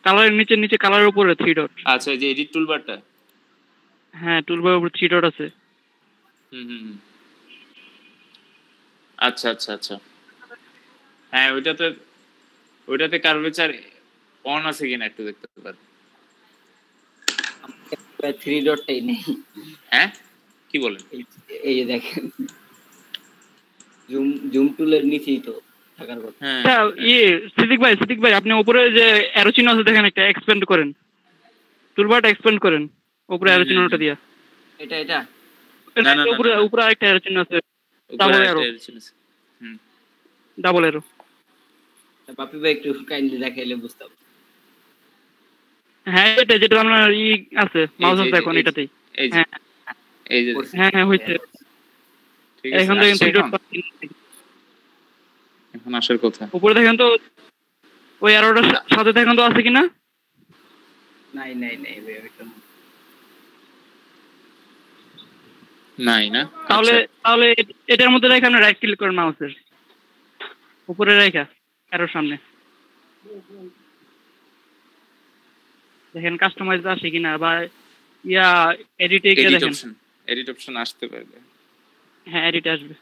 কালারের নিচে নিচে কালারের উপরে থ্রি ডট। আচ্ছা, এই যে এডিট টুলবারটা। হ্যাঁ, টুলবার উপরে থ্রি ডট আছে। হুম হুম হুম। আচ্ছা আচ্ছা আচ্ছা, হ্যাঁ ওইটাতে কার্ভেচার অন আছে কিনা একটু দেখতে পারেন। থ্রি ডটটাই নেই। হ্যাঁ, কি বলেন? এই যে দেখেন, জুম জুম টুলের নিচেই তো থাকার কথা। হ্যাঁ আচ্ছা সিদ্দিক ভাই আপনি উপরে যে অ্যারো চিহ্ন আছে দেখেন, একটা এক্সপেন্ড করেন, টুলবারটা এক্সপেন্ড করেন উপরে অ্যারো চিহ্নটা দিয়া। এটা এটা না, না, না, উপরে না। উপরে আরেকটা অ্যারো চিহ্ন আছে, উপরে ডাবল একটা অ্যারো, ছিল। হুম। Double arrow. বাপি ভাই একটু কাইন্ডলি দেখাইলে বুঝতাম। হ্যাঁ, এটা যেটা আপনার আছে, মাউস আছে এখন এই যে, এটাতেই। এই যে, হ্যাঁ এই যে, হ্যাঁ হ্যাঁ হয়েছে। ঠিক আছে, এখন দেখেন আসছে থ্রি ডট, এখন? এখন আসার কথা। উপরে দেখেন তো ওই অ্যারোটার সাথে দেখেন তো আছে কিনা। নাই নাই নাই ভাই, ওইটা না। নাই না? তাহলে আচ্ছা। তাহলে এটার মধ্যে রেখে আপনি রাইট ক্লিক করেন মাউসের উপরে রেখা অ্যারোর সামনে, দেখেন কাস্টমাইজ আসে কিনা, বা এডিটে গিয়ে এডিট দেখেন। অপশন, এডিট অপশন আসতে পারবে। হ্যাঁ, এডিট আসবে।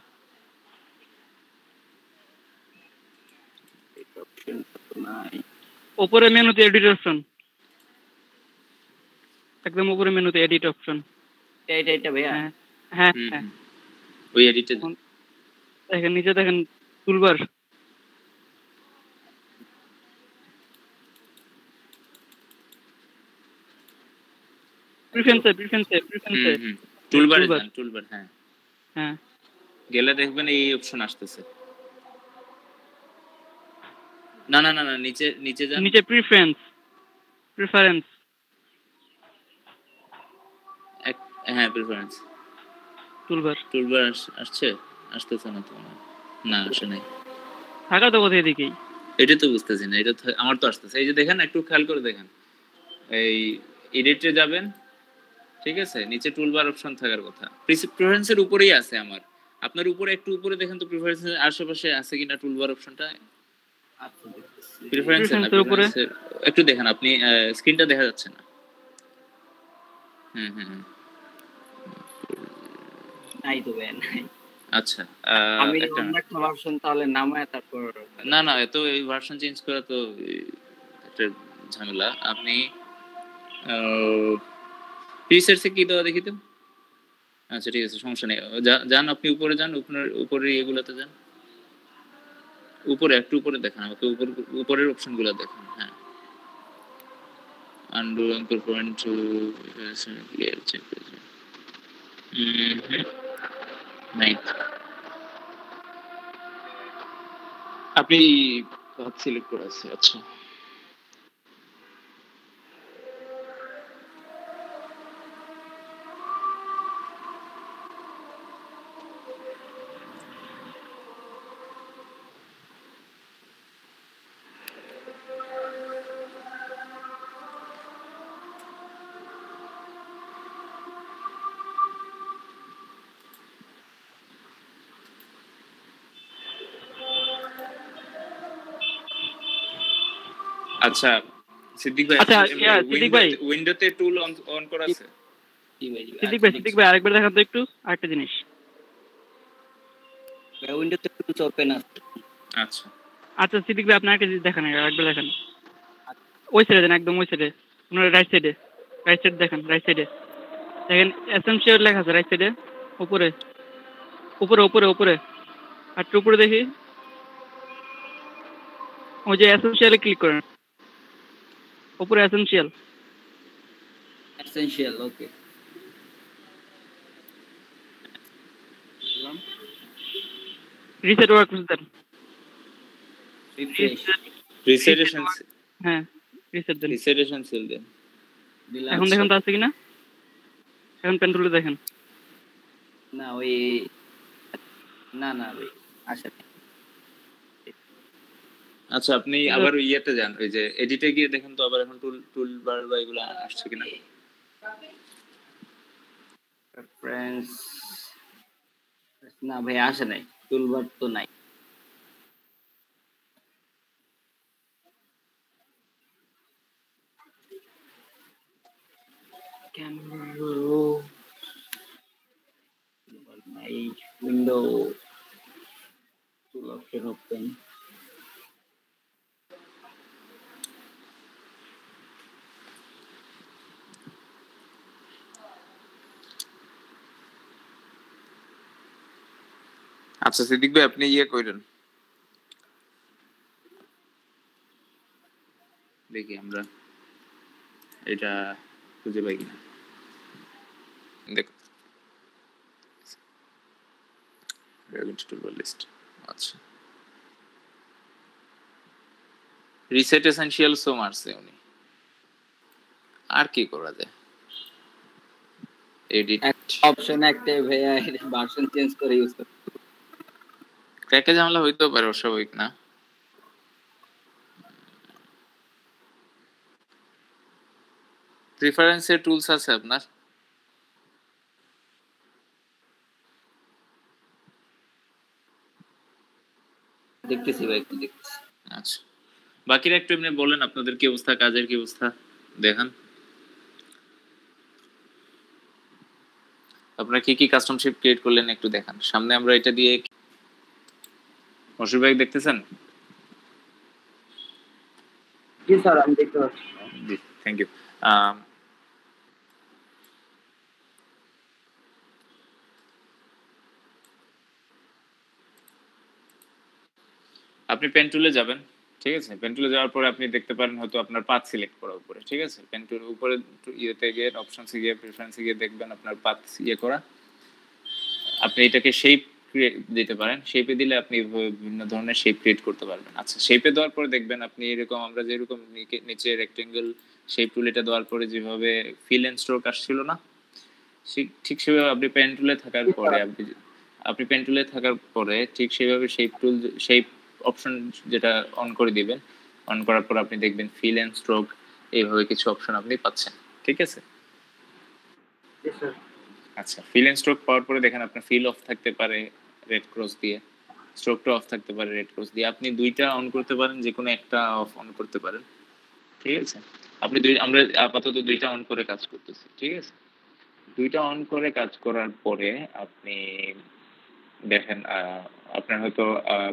নাই। উপরে মেনুতে এডিট অপশন, একদম উপরে মেনুতে এডিট অপশন। এটা এটা ভাইয়া। হ্যাঁ হ্যাঁ হুম হ্যাঁ, হুম। ওই এডিটে দেখেন নিচে দেখেন টুলবার, প্রিফারেন্সে হুম হুম, টুলবারে টুলবার। যান, টুলবার, হ্যাঁ। হ্যাঁ, গেলে দেখবেন এই অপশন আসতেছে। না না না না, নিচে নিচে যান। নিচে প্রিফারেন্স হ্যাঁ, প্রিফারেন্স, টুলবার। টুলবার আসছে, আসতেছে না তো, না আসে নাই। থাকা তো কোথায় এদিকেই। এটা তো বুঝতেছি না, এটা আমার তো আসতেছে। এই যে দেখেন, একটু খেয়াল করে দেখেন, এই এডিটে যাবেন, ঠিক আছে, নিচে টুলবার অপশন থাকার কথা, প্রিফারেন্সের উপরেই আছে আমার। আপনার উপরে একটু উপরে দেখেন তো, প্রিফারেন্সের আশেপাশে আছে কিনা টুলবার অপশনটা। আচ্ছা দেখতেছি। প্রিফারেন্সের না, প্রিফারেন্সের উপরে প্রিফারেন্সের একটু দেখেন, আপনি স্ক্রিনটা দেখা যাচ্ছে না। হুম হুম হুম। নাই তো ভাইয়া, নাই। আচ্ছা, আমি একটা অন্য একটা ভার্সন তাহলে নামায় তারপর। না না, এত এই ভার্সন চেঞ্জ করা তো একটা ঝামেলা। আপনি প্রিসেটসে কি দেওয়া দেখি তো। আচ্ছা ঠিক আছে, সমস্যা নেই। যান আপনি উপরে যান, উপরে এগুলোতে যান, উপরে একটু উপরে দেখেন আমাকে, উপরের অপশনগুলো দেখেন। হ্যাঁ, undo anchor point to clear check. নাই, আপনি সিলেক্ট করে আছে। আচ্ছা, আচ্ছা সিদ্দিক ভাই, আচ্ছা, আপনার সিদ্দিক ভাই উইন্ডোতে টুল অন করা আছে? জি ভাই, জি ভাই। সিদ্দিক ভাই আরেকবার দেখান তো একটু, আরেকটা জিনিস। উইন্ডোতে টুলস ওপেন আছে। আচ্ছা আচ্ছা সিদ্দিক ভাই আপনি আরেকটা জিনিস দেখান, আরেকবার দেখান। ওই সাইডে দেন, একদম ওই সাইডে, আপনার রাইট সাইডে, রাইট সাইড দেখেন, রাইট সাইডে দেখেন এসেনশিয়াল লেখা আছে রাইট সাইডে, উপরে উপরে উপরে উপরে, আর একটু উপরে দেখি, ওই যে এসেনশিয়ালে ক্লিক করেন, উপরে এসেনশিয়াল। এসেনশিয়াল, ওকে। রিসেট ওয়ার্ক দেন। রিফ্রেশ রিসেটেশন, হ্যাঁ, রিসেট দেন। রিসেটেশন সেল দেন। দিলাম। এখন দেখেন তো আছে কিনা, এখন পেন্টুলে দেখেন। না ওই, না না ভাই, আসে নাই। আচ্ছা, আপনি আবার ইয়েতে যান, ওই যে এডিটে গিয়ে দেখেন তো আবার, এখন টুল বার বা এগুলো আসছে কিনা। প্রেফারেন্স, না ভাই আসে নাই, টুলবার তো নাই। Camera. My window. Full option open. আচ্ছা সিদ্দিক ভাই আপনি ইয়ে করেন, দেখি আমরা এটা খুঁজে পাই কিনা। দেখো লিস্ট, আচ্ছা রিসেট এসেনশিয়াল সো মারছে উনি, আর কি করা যায়? এডিট অপশন একটাই ভাইয়া, ভার্সন চেঞ্জ করে ইউজ করতে। ক্র্যাকে ঝামেলা হইতেও পারে, অস্বাভাবিক না। প্রিফারেন্সের টুলস আছে আপনার? দেখতেছি ভাই, একটু দেখতেছি। আচ্ছা বাকিরা একটু এমনি বলেন আপনাদের কি অবস্থা, কাজের কি অবস্থা দেখান। আপনারা কি কি কাস্টম শিপ ক্রিয়েট করলেন একটু দেখান সামনে। আমরা এটা দিয়ে মশুর ভাই দেখতেছেন? জি স্যার, আমি দেখতে পাচ্ছি। জি থ্যাংক ইউ। আপনি পেন টুলে যাবেন, ঠিক আছে? পেন টুলে যাওয়ার পরে আপনি দেখতে পারেন হয়তো আপনার পাথ সিলেক্ট করা উপরে, ঠিক আছে? পেন টুলের উপরে ইয়েতে গিয়ে অপশনসে গিয়ে প্রেফারেন্সে গিয়ে দেখবেন আপনার পাথ ইয়ে করা। আপনি এটাকে শেপ দিতে পারেন, শেপে দিলে আপনি বিভিন্ন ধরনের শেপ ক্রিয়েট করতে পারবেন। আচ্ছা শেপে দেওয়ার পরে দেখবেন আপনি এরকম, আমরা যেরকম নিচে রেক্টেঙ্গেল শেপ টুল এটা দেওয়ার পরে যেভাবে ফিল এন্ড স্ট্রোক আসছিল না, ঠিক সেভাবে আপনি পেন টুলে থাকার পরে আপনি পেন টুলে থাকার পরে ঠিক সেভাবে শেপ টুল শেপ অপশন যেটা অন করে দিবেন। অন করার পর আপনি দেখবেন ফিল এন্ড স্ট্রোক এইভাবে কিছু অপশন আপনি পাচ্ছেন, ঠিক আছে? আচ্ছা ফিল এন্ড স্ট্রোক পাওয়ার পরে দেখেন আপনার ফিল অফ থাকতে পারে রেড ক্রস দিয়ে, স্ট্রোকটা অফ থাকতে পারে রেড ক্রস দিয়ে। আপনি দুইটা অন করতে পারেন, যে কোনো একটা অফ অন করতে পারেন, ঠিক আছে? আপনি আমরা আপাতত দুইটা অন করে কাজ করতেছি, ঠিক আছে? দুইটা অন করে কাজ করার পরে আপনি দেখেন আপনার হয়তো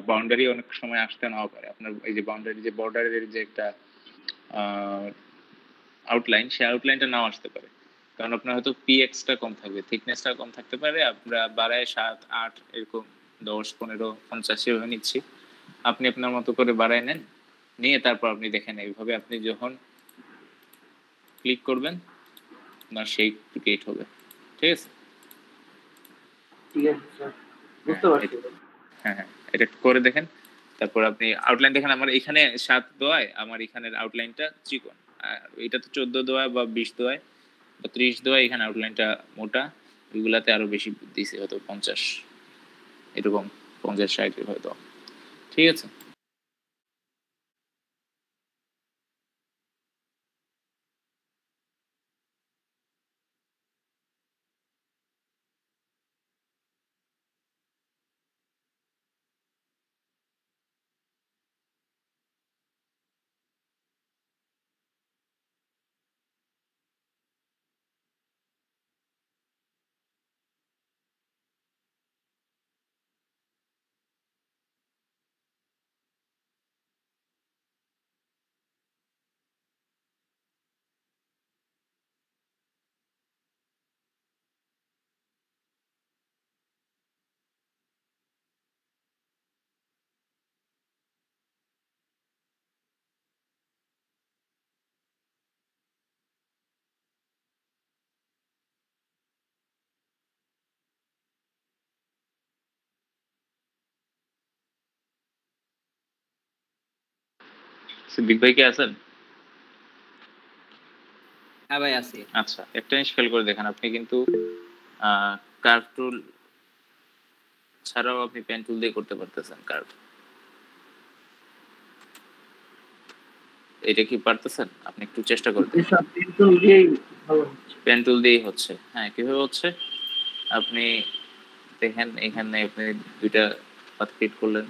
বাউন্ডারি অনেক সময় আসতে নাও পারে। আপনার এই যে বাউন্ডারি যে বর্ডারের যে একটা আউটলাইন, সেই আউটলাইনটা নাও আসতে পারে, কারণ আপনার হয়তো পিএক্সটা কম থাকবে, থিকনেসটা কম থাকতে পারে। আমরা বাড়ায় 7, 8 এরকম 10, 15, 50 এভাবে নিচ্ছি। আপনি আপনার মতো করে বাড়ায় নেন, নিয়ে তারপর আপনি দেখেন এইভাবে আপনি যখন ক্লিক করবেন আপনার সেই ক্রিয়েট হবে, ঠিক আছে? ঠিক আছে স্যার, বুঝতে পারছি। হ্যাঁ হ্যাঁ এটা করে দেখেন। তারপর আপনি আউটলাইন দেখেন, আমার এখানে 7 দোয়ায় আমার এখানের আউটলাইনটা চিকন, আর এটা তো 14 দোয়ায় বা 20 দোয়ায় বা 30 দোয়ায় এখানে আউটলাইনটা মোটা। ওইগুলাতে আরো বেশি দিছে, হয়তো 50 এরকম, 50-60 হয়তো, ঠিক আছে? সিদ্দিক ভাই কি আছেন? হ্যাঁ ভাই আছি। আচ্ছা একটা জিনিস খেয়াল করে দেখেন, আপনি কিন্তু কার্ভ টুল ছাড়াও আপনি পেন টুল দিয়ে করতে পারতেছেন কার্ভ। এটা কি পারতেছেন? আপনি একটু চেষ্টা করতে। পেন টুল দিয়েই হচ্ছে। হ্যাঁ কিভাবে হচ্ছে আপনি দেখেন, এখানে আপনি দুইটা পাথ ক্রিয়েট করলেন,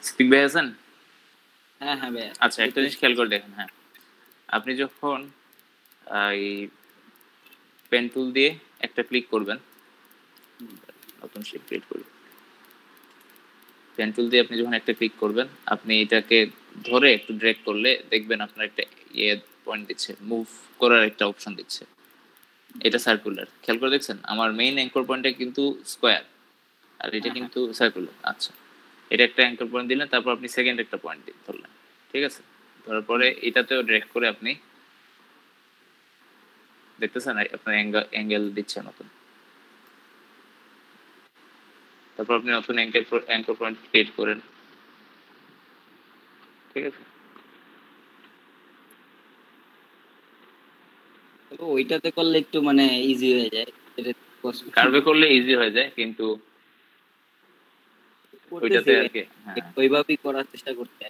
সিদ্দিক ভাই আছেন? হ্যাঁ হ্যাঁ ভাইয়া। আচ্ছা, একটা জিনিস খেয়াল করে দেখেন। হ্যাঁ, আপনি যখন এই পেন টুল দিয়ে একটা ক্লিক করবেন, নতুন শীট ক্রিয়েট করি। পেন টুল দিয়ে আপনি যখন একটা ক্লিক করবেন, আপনি এটাকে ধরে একটু ড্র্যাগ করলে দেখবেন আপনার একটা পয়েন্ট দিচ্ছে, মুভ করার একটা অপশন দিচ্ছে। এটা সার্কুলার, খেয়াল করে দেখছেন? আমার মেইন অ্যাঙ্কর পয়েন্টটা কিন্তু স্কোয়ার, আর এটা কিন্তু সার্কুলার। আচ্ছা, এটা একটা অ্যাঙ্কর পয়েন্ট দিলেন, তারপর আপনি সেকেন্ড একটা পয়েন্ট ধরলেন, ঠিক আছে? ধরার পরে এটাতেও ড্র্যাগ করে আপনি দেখতেছেন আপনার অ্যাঙ্গেল দিচ্ছে নতুন। তারপর আপনি নতুন অ্যাঙ্কর পয়েন্ট ক্রিয়েট করেন, ঠিক আছে? ওইটাতে করলে একটু মানে ইজি হয়ে যায়, কার্ভে করলে ইজি হয়ে যায়, কিন্তু ওইটাতে আর কি। হ্যাঁ, ওইভাবেই করার চেষ্টা করতে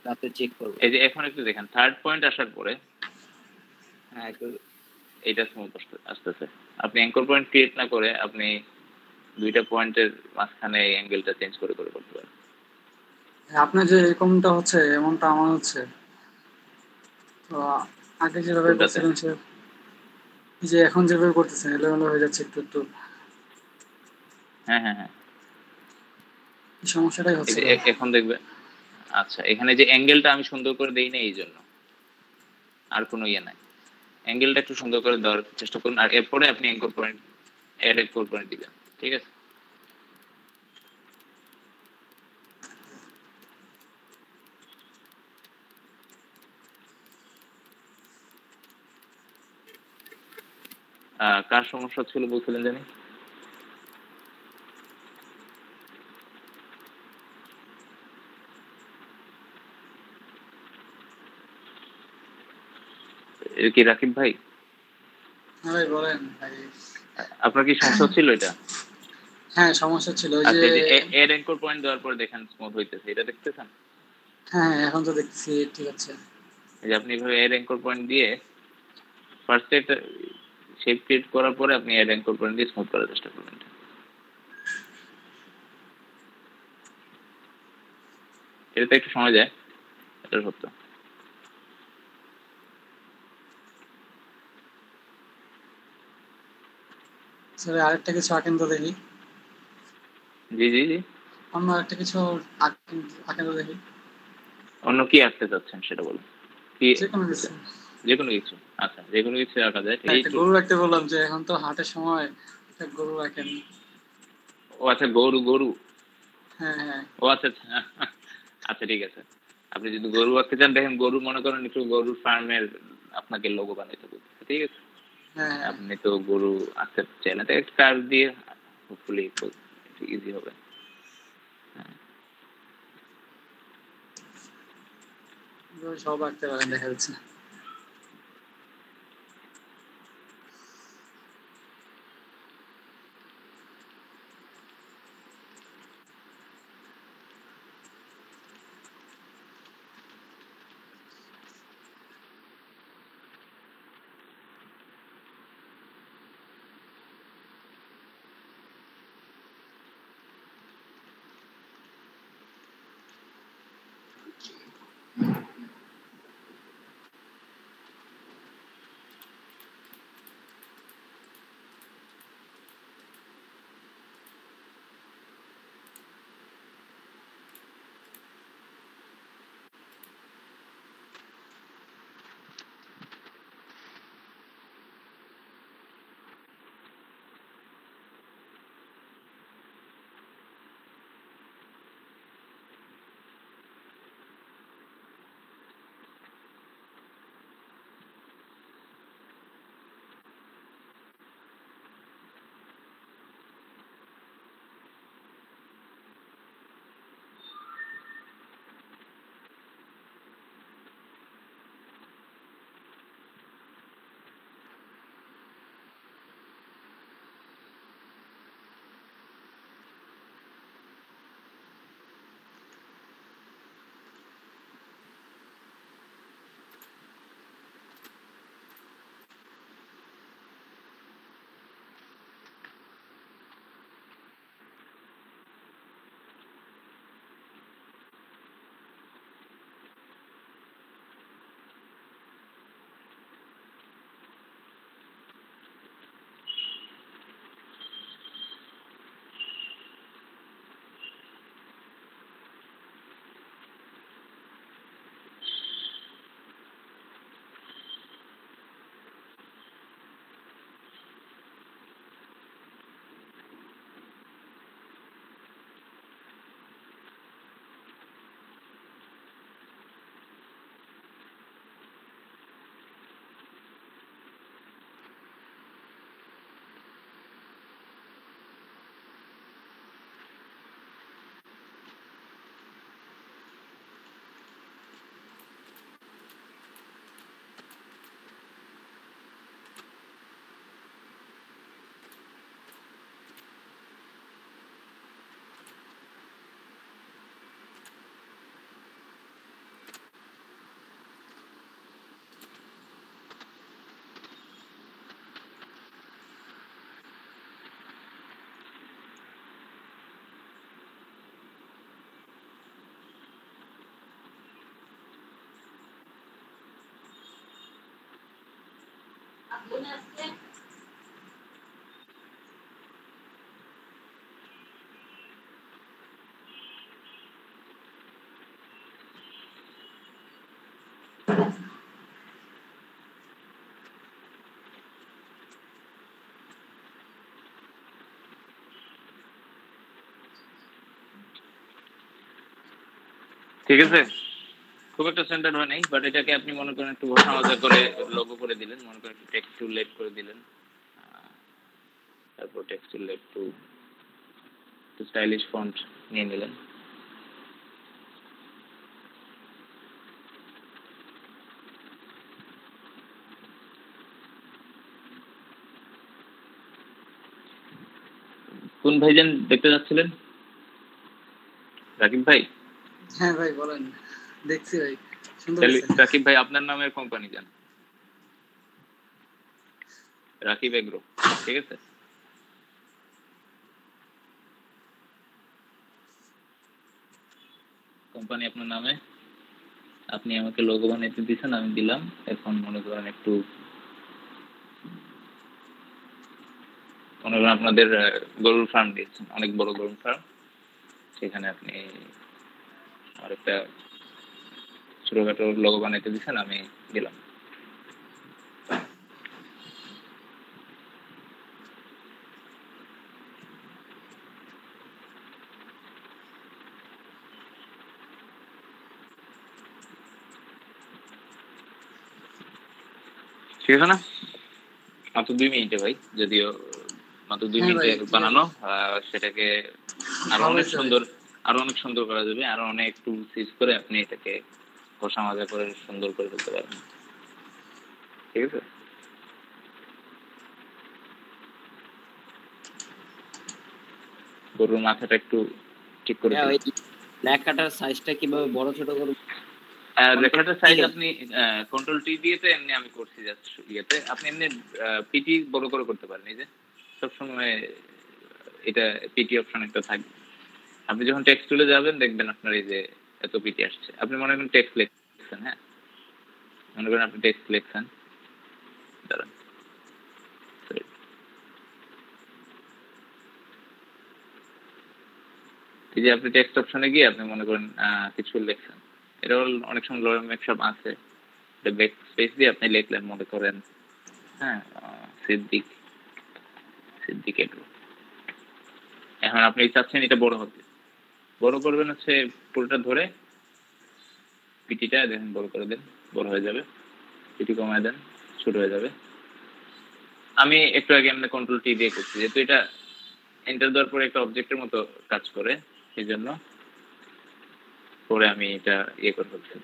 রাতে চেক করব। এই যে এখন একটু দেখেন, থার্ড পয়েন্ট আসার পরে হ্যাঁ এইটা স্মুথ আসতেছে। আপনি অ্যাঙ্কর পয়েন্ট ক্রিয়েট না করে আপনি দুইটা পয়েন্টের মাঝখানে অ্যাঙ্গেলটা চেঞ্জ করে করে করতে পারেন। আপনার যে এরকমটা হচ্ছে এমনটা আমার হচ্ছে। তো আগে যেভাবে করছিলেন সে যে এখন যেভাবে করতেছেন এলোমেলো হয়ে যাচ্ছে একটু একটু। হ্যাঁ হ্যাঁ হ্যাঁ, এই সমস্যাটাই হচ্ছে। এখন দেখবে। আচ্ছা, এখানে যে অ্যাঙ্গেলটা আমি সুন্দর করে দেই না, এই জন্য, আর কোনো ইয়ে নাই। অ্যাঙ্গেলটা একটু সুন্দর করে দেওয়ার চেষ্টা করুন, আর এরপরে আপনি অ্যাঙ্কর পয়েন্ট অ্যাঙ্কর পয়েন্ট দিবেন, ঠিক আছে? কার সমস্যা ছিল বলছিলেন জানি? কি রাকিব ভাই? হ্যাঁ ভাই বলেন ভাই। আপনার কি সমস্যা ছিল এটা? হ্যাঁ সমস্যা ছিল ওই আচ্ছা, যে এর অ্যাঙ্কর পয়েন্ট দেওয়ার পরে দেখেন স্মুথ হইতেছে, এটা দেখতেছেন? হ্যাঁ এখন তো দেখছি ঠিক আছে। এই যে আপনি এভাবে এর অ্যাঙ্কর পয়েন্ট দিয়ে ফার্স্টে একটা শেপ ক্রিয়েট করার পরে আপনি এর অ্যাঙ্কর পয়েন্ট দিয়ে স্মুথ করার চেষ্টা করবেন। এটাতে একটু সময় যায়, এটা সত্য। স্যার আরেকটা কিছু আঁকেন তো দেখি। জি জি জি, অন্য আরেকটা কিছু আঁকেন তো দেখি। অন্য কি আঁকতে চাচ্ছেন সেটা বলুন। কি? যে কোনো কিছু। যে কোনো কিছু। আচ্ছা, যে কোনো কিছু আঁকা যায়। একটা গরু রাখতে বললাম যে এখন তো হাটের সময় একটা গরু রাখেন। ও আচ্ছা, গরু গরু। হ্যাঁ হ্যাঁ ও আচ্ছা আচ্ছা। আচ্ছা ঠিক আছে, আপনি যদি গরু আঁকতে চান, দেখেন গরু মনে করেন একটু গরুর ফার্মের আপনাকে লোগো বানাইতে বলতে, ঠিক আছে? হ্যাঁ হ্যাঁ। আপনি তো গরু আঁকতে চাইলেন, তো একটা কার্ভ দিয়ে হোপফুলি ইজি হবে। সব আঁকতে পারেন দেখা যাচ্ছে। ঠিক আছে, খুব একটা সেন্টার হয় নাই, বাট এটাকে আপনি মনে করেন একটু ঘষা মাজা করে লোগো করে দিলেন, মনে করেন একটু টেক্সট টু লেট করে দিলেন, তারপর টেক্সট টু লেট টু স্টাইলিশ ফন্ট নিয়ে নিলেন। কোন ভাইজান দেখতে যাচ্ছিলেন? রাকিব ভাই? হ্যাঁ ভাই বলেন, দেখছি ভাই, সুন্দর তাহলে হয়েছে। রাকিব ভাই আপনার নামের কোম্পানি যান, রাকিব এগ্রো, ঠিক আছে? কোম্পানি আপনার নামে, আপনি আমাকে লোগো বানাইতে দিয়েছেন, আমি দিলাম। এখন মনে করেন একটু মনে করেন আপনাদের গরুর ফার্ম দিয়েছেন, অনেক বড় গরুর ফার্ম, সেখানে আপনি আর একটা ছোটখাটো লোগো বানাইতে দিয়েছেন, আমি দিলাম। ঠিক আছে না? মাত্র 2 মিনিটে ভাই, যদিও মাত্র 2 হ্যাঁ মিনিটে ভাই, বানানো, সেটাকে আরো ভালো অনেক হয়েছে ভাই। সুন্দর, আরো অনেক সুন্দর করা যাবে, আরো অনেক টুলস ইউজ করে আপনি এটাকে ঘষা মাজা করে সুন্দর করে ফেলতে পারবেন। ঠিক আছে? গরুর মাথাটা একটু ঠিক করে হ্যাঁ, দিন। ওই লেখাটার সাইজটা কিভাবে বড় ছোট করব? লেখাটার সাইজ আপনি কন্ট্রোল টি দিয়েতে এমনি আমি করছি জাস্ট ইয়েতে, আপনি এমনি পিটি বড় করে করতে পারেন। এই যে সবসময় এটা পিটি অপশন একটা থাকবে, আপনি যখন টেক্সট টুলে যাবেন দেখবেন আপনার এই যে এত পিটি আসছে। আপনি মনে করেন টেক্সট লিখছেন, হ্যাঁ মনে করেন আপনি টেক্সট লিখছেন, দাঁড়ান এই যে আপনি টেক্সট অপশনে গিয়ে আপনি মনে করেন কিছু লিখছেন, এটা অনেক সময় লোয়ার ম্যাকশপ আছে, ব্যাক স্পেস দিয়ে আপনি লিখলেন মনে করেন, হ্যাঁ সিদ্দিক, সিদ্দিক এগ্রো। এখন আপনি চাচ্ছেন এটা বড় হতে, বড় করবেন হচ্ছে পুরোটা ধরে পিটিটা দেখেন বড় করে দেন, বড় হয়ে যাবে। পিটি কমায় দেন, ছোট হয়ে যাবে। আমি একটু আগে এমনি কন্ট্রোল টি দিয়ে করছি, যেহেতু এটা এন্টার দেওয়ার পরে একটা অবজেক্টের মতো কাজ করে, সেই জন্য পরে আমি এটা ইয়ে করে ফেলছি,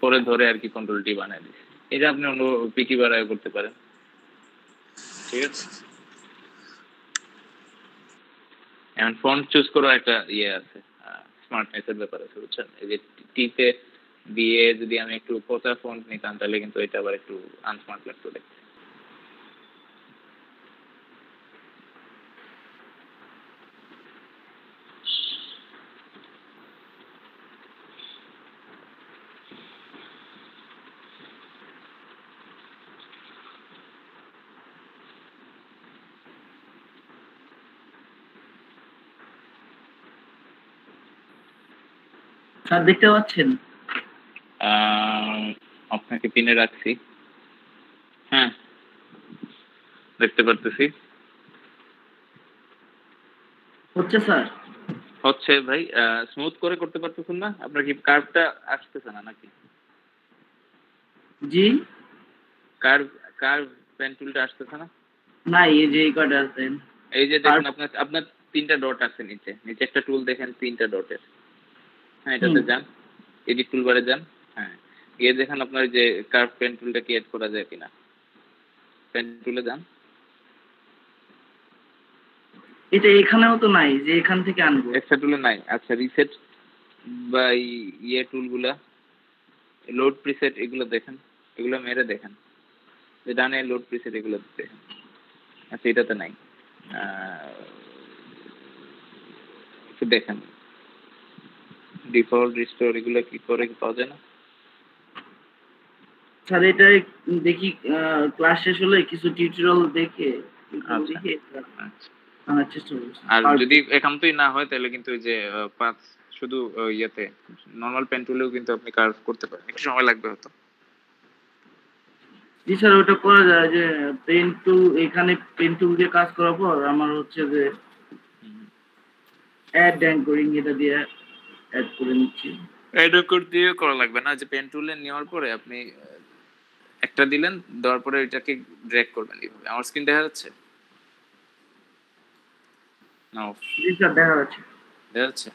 পরে ধরে আর কি কন্ট্রোল টি বানায় দিচ্ছি। এটা আপনি অন্য পিটি বাড়ায় করতে পারেন। ঠিক আছে, এখন ফন্ট চুজ করা একটা ইয়ে আছে, স্মার্টনেসের ব্যাপার আছে, বুঝছেন? এই যে টিতে দিয়ে যদি আমি একটু পচা ফন্ট নিতাম তাহলে কিন্তু এটা আবার একটু আনস্মার্ট লাগতো দেখতে। স্যার দেখতে পাচ্ছেন? আপনাকে পিনে রাখছি, হ্যাঁ দেখতে পারতেছি। হচ্ছে স্যার? হচ্ছে ভাই, স্মুথ করে করতে পারতেছেন না? আপনার কি কার্ভটা আসতেছে না নাকি? জি কার্ভ, কার্ভ পেন টুলটা আসতেছে না? না, এই যে এই কটা আছেন। এই যে দেখুন আপনার আপনার 3টা ডট আছে নিচে, নিচে একটা টুল দেখেন 3টা ডটের, হ্যাঁ এটাতে যান, এডিট টুলবারে যান, হ্যাঁ গিয়ে দেখেন আপনার যে কার্ভ পেন টুলটা কি এড করা যায় কিনা, পেন টুলে যান। এটা এখানেও তো নাই যে এখান থেকে আনবো। এক্সট্রা টুলে নাই? আচ্ছা রিসেট বা ইয়ে টুলগুলা, লোড প্রিসেট, এগুলো দেখেন, এগুলো মেরে দেখেন, যে ডানে লোড প্রিসেট এগুলো দেখেন। আচ্ছা এটাতে নাই, একটু দেখেন ডিফল্ট রিস্টোর এগুলো কি করে পাওয়া যায় না? স্যার এটা দেখি ক্লাস শেষ হলে কিছু টিউটোরিয়াল দেখে আচ্ছা দেখে আচ্ছা। আনার চেষ্টা করছি। আর যদি একান্তই না হয় তাহলে কিন্তু ওই যে পাঁচ শুধু ইয়েতে নর্মাল পেন টুলেও কিন্তু আপনি কার্ভ করতে পারেন, একটু সময় লাগবে হয়তো। জি স্যার, ওটা করা যায় যে পেন টুল, এখানে পেন টুল দিয়ে কাজ করার পর আমার হচ্ছে যে অ্যাড অ্যাঙ্করিং এটা দিয়ে অ্যাড করে নিচ্ছি। এডুকেট দিয়ে করা লাগবে না, যে পেন টুলে নেওয়ার পরে আপনি একটা দিলেন, দেওয়ার পরে এটাকে ড্র্যাগ করবেন এইভাবে। আমার স্ক্রিন দেখা যাচ্ছে না? জি স্যার, দেখা যাচ্ছে। দেখা যাচ্ছে।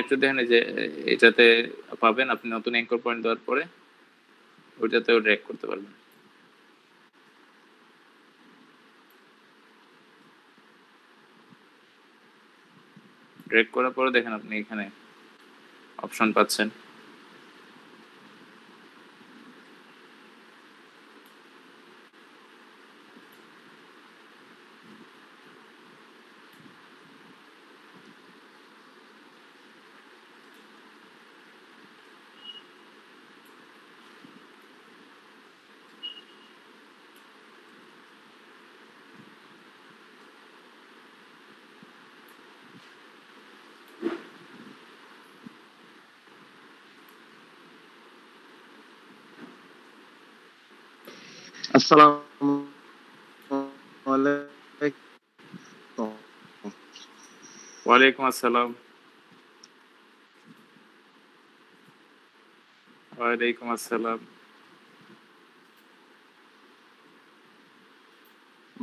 একটু দেখেন এই যে এটাতে পাবেন আপনি নতুন অ্যাঙ্কর পয়েন্ট দেওয়ার পরে ওইটাতেও ড্র্যাগ করতে পারবেন। ড্র্যাগ করার পরে দেখেন আপনি এখানে অপশন পাচ্ছেন। আসসালামু আলাইকুম। ওয়ালাইকুম আসসালাম। ওয়ালাইকুম আসসালাম।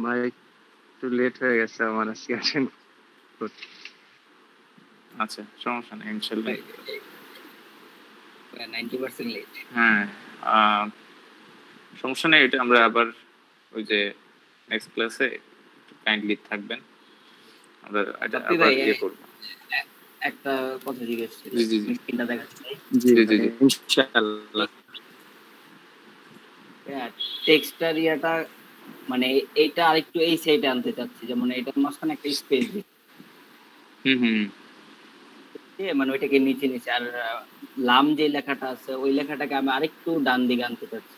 ভাই একটু লেট হয়ে গেছে আমার আজকে অ্যাটেন্ড করতে। আচ্ছা, সমস্যা নেই ইনশাআল্লাহ। 90% লেট। হ্যাঁ, সমস্যা নেই, এটা আমরা আবার ওই যে নেক্সট ক্লাসে কাইন্ডলি থাকবেন, আমরা এটা বাপ্পি আবার ভাই, ইয়ে করব। একটা কথা জিজ্ঞেস করি। জি জি জি স্ক্রিনটা দেখাচ্ছি। জি জি জি জি। ইনশাআল্লাহ। টেক্সটার ইয়াটা মানে এইটা আরেকটু এই সাইডে আনতে চাচ্ছি, যেমন এটার মাঝখানে একটা স্পেস হুম হুম। দিয়ে মানে ওইটাকে নিচে নিচে, আর লাম যে লেখাটা আছে ওই লেখাটাকে আমি আরেকটু ডান দিকে আনতে চাচ্ছি।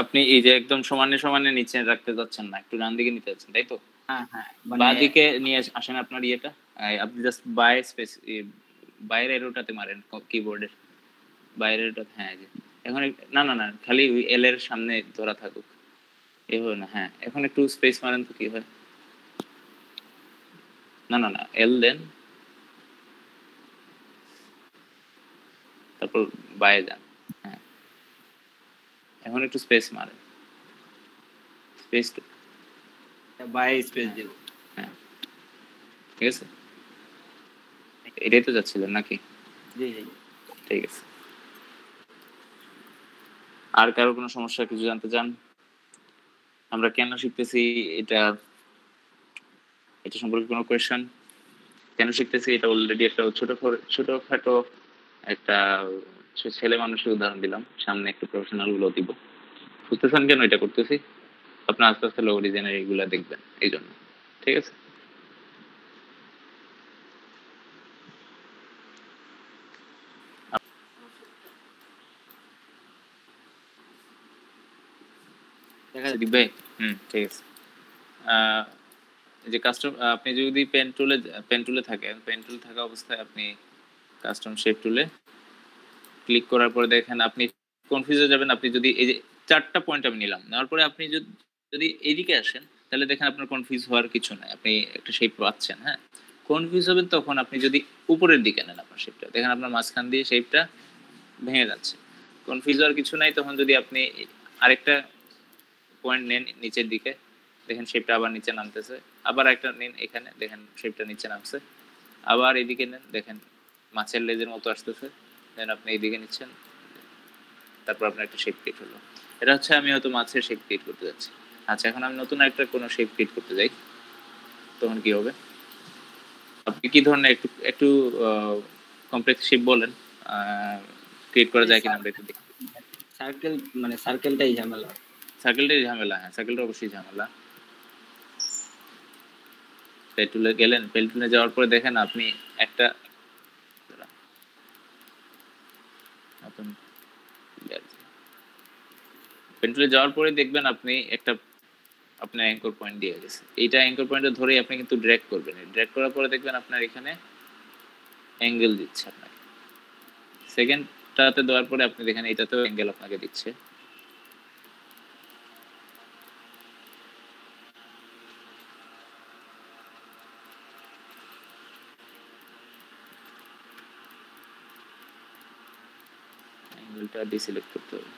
আপনি এই যে একদম সমানে সমানে নিচে রাখতে যাচ্ছেন না, একটু ডান দিকে নিতে যাচ্ছেন, তাই তো? হ্যাঁ হ্যাঁ, বাঁ মানে দিকে নিয়ে আসেন আপনার ইয়েটা। আপনি জাস্ট বাই স্পেস বাইরের এরোটাতে মারেন কিবোর্ডের বাইরের এরোটাতে। হ্যাঁ, এই যে এখন না না না, খালি ওই এল এর সামনে ধরা থাকুক, এভাবে না। হ্যাঁ, এখন একটু স্পেস মারেন তো কি হয়? না না না, এল দেন, তারপর বাইরে যান। হ্যাঁ, এখন একটু স্পেস মারেন, স্পেস। বাই স্পেস দিব। হ্যাঁ, ঠিক আছে, এটাই তো যাচ্ছিলেন নাকি? জি জি। ঠিক আছে। আর কারো কোনো সমস্যা, কিছু জানতে চান? আমরা কেন শিখতেছি এটা, এটা সম্পর্কে কোনো কোয়েশ্চেন? কেন শিখতেছি এটা অলরেডি একটা ছোটখাটো একটা ছেলে মানুষের উদাহরণ দিলাম, সামনে একটু প্রফেশনাল গুলো দিব। বুঝতেছেন কেন এটা করতেছি? আপনার আস্তে আস্তে লো ডিজাইনের এগুলা দেখবেন এই জন্য। ঠিক আছে, দেখা যাচ্ছে। সিদ্দিক ভাই। ঠিক আছে। যে কাস্টম, আপনি যদি পেন টুলে থাকেন, পেন টুল থাকা অবস্থায় আপনি কাস্টম শেপ টুলে ক্লিক করার পরে দেখেন আপনি কনফিউজ হয়ে যাবেন। আপনি যদি এই যে 4টা পয়েন্ট আমি নিলাম, নেওয়ার পরে আপনি যদি এইদিকে আসেন তাহলে দেখেন আপনার কনফিউজ হওয়ার কিছু নাই, আপনি একটা শেপ পাচ্ছেন। হ্যাঁ, কনফিউজ হবেন তখন আপনি যদি উপরের দিকে নেন আপনার শেপটা, দেখেন আপনার মাঝখান দিয়ে শেপটা ভেঙে যাচ্ছে। কনফিউজ হওয়ার কিছু নাই তখন। যদি আপনি আরেকটা পয়েন্ট নেন নিচের দিকে, দেখেন শেপটা আবার নিচে নামতেছে। আবার একটা নিন এখানে, দেখেন শেপটা নিচে নামছে। আবার এদিকে নেন, দেখেন মাছের লেজের মতো আসতেছে। দেন আপনি এইদিকে নিচ্ছেন, তারপর আপনার একটা শেপ ক্রিয়েট হলো। এটা হচ্ছে আমি হয়তো মাছের শেপ ক্রিয়েট করতে যাচ্ছি। আচ্ছা, এখন আমি নতুন একটা কোনো শেপ ক্রিয়েট করতে যাই, তখন কি হবে? আপনি কি ধরনের একটু একটু কমপ্লেক্স শেপ বলেন, ক্রিয়েট করা যায় কিনা আমরা একটু দেখি। সার্কেল, মানে সার্কেলটাই ঝামেলা। সার্কেলটাই ঝামেলা? হ্যাঁ, সার্কেলটা অবশ্যই ঝামেলা। পেন টুলে গেলেন, পেন টুলে যাওয়ার পরে দেখেন আপনি একটা নতুন পেন টুলে যাওয়ার পরে দেখবেন আপনি একটা আপনার অ্যাঙ্কর পয়েন্ট দিয়ে গেছে। এইটা অ্যাঙ্কর পয়েন্টে ধরেই আপনি কিন্তু ড্র্যাগ করবেন। ড্র্যাগ করার পরে দেখবেন আপনার এখানে অ্যাঙ্গেল দিচ্ছে আপনাকে। সেকেন্ডটাতে দেওয়ার পরে আপনি দেখেন এটাতেও অ্যাঙ্গেল আপনাকে দিচ্ছে। অ্যাঙ্গেলটা ডিসিলেক্ট করতে হবে।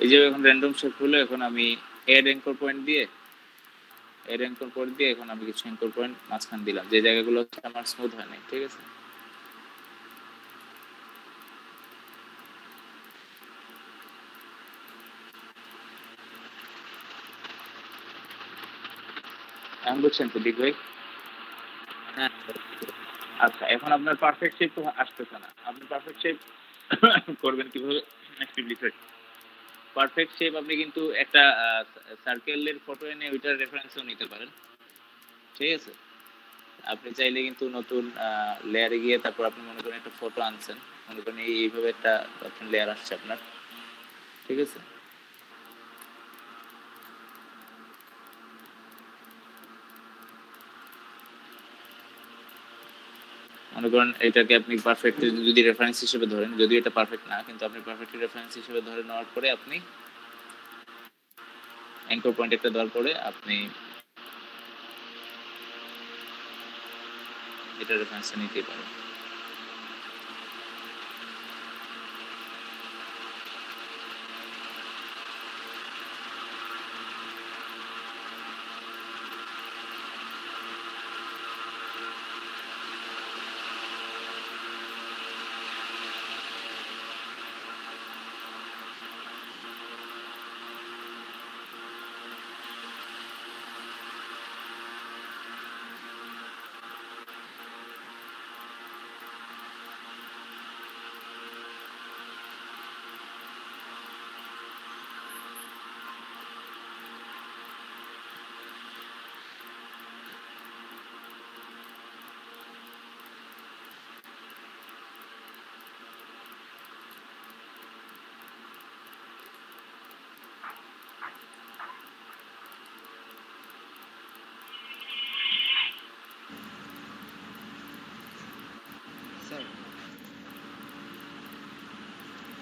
এই যে এখন র্যান্ডম শেপ হলো, এখন আমি এড অ্যাঙ্কর পয়েন্ট দিয়ে এখন আমি কিছু অ্যাঙ্কর পয়েন্ট মাঝখান দিলাম, যে জায়গাগুলো হচ্ছে আমার স্মুথ হয় নাই। ঠিক আছে, আমি বুঝছেন তো বিগ ভাই? হ্যাঁ আচ্ছা, এখন আপনার পারফেক্ট শেপ তো আসতেছে না। আপনি পারফেক্ট শেপ করবেন কিভাবে? পারফেক্ট শেপ আপনি কিন্তু একটা সার্কেলের ফটো এনে ওইটার রেফারেন্সও নিতে পারেন। ঠিক আছে, আপনি চাইলে কিন্তু নতুন লেয়ারে গিয়ে তারপর আপনি মনে করেন একটা ফটো আনছেন, মনে করেন এইভাবে একটা লেয়ার আসছে আপনার। ঠিক আছে, মনে করেন এটাকে আপনি পারফেক্ট যদি রেফারেন্স হিসেবে ধরেন, যদিও এটা পারফেক্ট না, কিন্তু আপনি পারফেক্ট রেফারেন্স হিসেবে ধরে নেওয়ার পরে আপনি অ্যাঙ্কর পয়েন্ট একটা দেওয়ার পরে আপনি এটা রেফারেন্সটা নিতেই পারেন।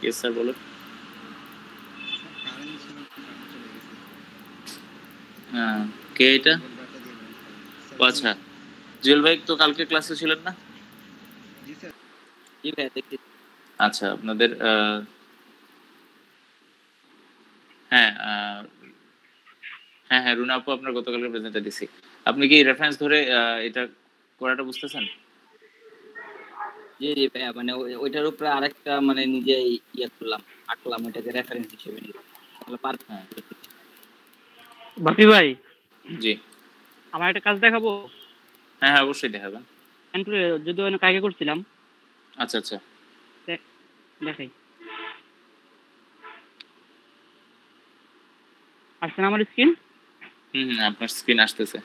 ইয়েস স্যার, বলুন। হ্যাঁ, কে এটা? ও আচ্ছা, জুয়েল ভাই তো কালকে ক্লাসে ছিলেন না? জি ভাই দেখছি। আচ্ছা, আপনাদের হ্যাঁ হ্যাঁ হ্যাঁ, রুনা আপু আপনার গতকালকে প্রেজেন্টটা দিছি। আপনি কি রেফারেন্স ধরে এটা করাটা বুঝতেছেন? জি জি ভাইয়া, মানে ওইটার উপরে আরেকটা মানে নিজে ইয়ে করলাম, আঁকলাম, ওইটাকে রেফারেন্স হিসেবে নিলাম। তাহলে হ্যাঁ বাপি ভাই, জি, আমার একটা কাজ দেখাবো। হ্যাঁ হ্যাঁ অবশ্যই দেখাবেন। যদি অনেক কাকে করছিলাম, আচ্ছা আচ্ছা, দেখাই। আসছে না আমার স্ক্রিন? আপনার স্ক্রিন আসতেছে।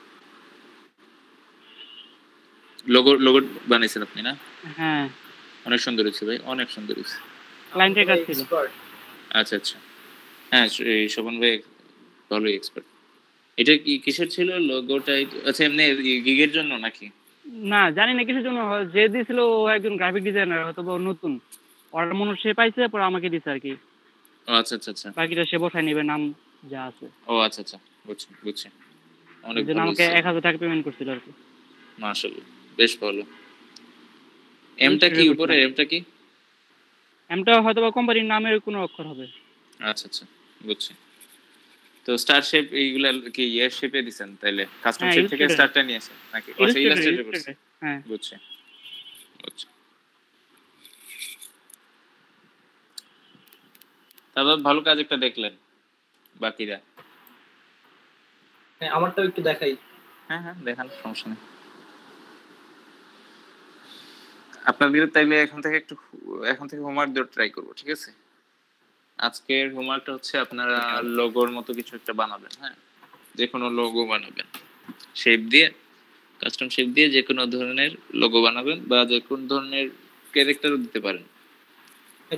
লোগো লোগো বানাইছেন আপনি না? হ্যাঁ, অনেক সুন্দর হয়েছে ভাই, অনেক সুন্দর হয়েছে। ক্লায়েন্টের কাছ ছিল। আচ্ছা আচ্ছা, হ্যাঁ শোভন ভাই ভালোই এক্সপার্ট। এটা কি কিসের ছিল লোগোটা? আচ্ছা, এমনি গিগের জন্য নাকি? না জানি না কিসের জন্য, যে দিয়েছিল ও একজন গ্রাফিক ডিজাইনার, হয়তো বা নতুন অর্ডার মনে সে পাইছে, পরে আমাকে দিছে আর কি। ও আচ্ছা আচ্ছা আচ্ছা, বাকিটা সে বসায় নেবে, নাম যা আছে। ও আচ্ছা আচ্ছা, বুঝছি বুঝছি, অনেক ওই জন্য ভালো আমাকে হয়েছে 1000 টাকা পেমেন্ট করছিল আর কি। মাশাআল্লাহ, বেশ ভালো। এমটা কি উপরে? এমটা কি? এমটা হয়তো বা কোম্পানির নামের কোনো অক্ষর হবে। আচ্ছা আচ্ছা, বুঝছি। তো স্টার শেপ এইগুলা কি ইয়ার শেপে দিছেন তাইলে? কাস্টম হ্যাঁ, শেপ থেকে ইলাস্ট্রেটর স্টারটা নিয়েছেন নাকি? আচ্ছা, ইলাস্ট্রেটর করছেন। ইলাস্ট্রেটর হ্যাঁ। বুঝছি বুঝছি। তারপর ভালো কাজ একটা দেখলেন, বাকিরা? হ্যাঁ, আমারটাও একটু দেখাই। হ্যাঁ হ্যাঁ, দেখান, সমস্যা নেই। আপনাদের তাইলে এখন থেকে হোমওয়ার্ক দিয়ে ট্রাই করবো, ঠিক আছে? আজকের হোমওয়ার্কটা হচ্ছে আপনারা লোগোর মতো কিছু একটা বানাবেন। হ্যাঁ, যে কোনো লোগো বানাবেন, শেপ দিয়ে, কাস্টম শেপ দিয়ে যে কোনো ধরনের লোগো বানাবেন, বা যে কোনো ধরনের ক্যারেক্টারও দিতে পারেন,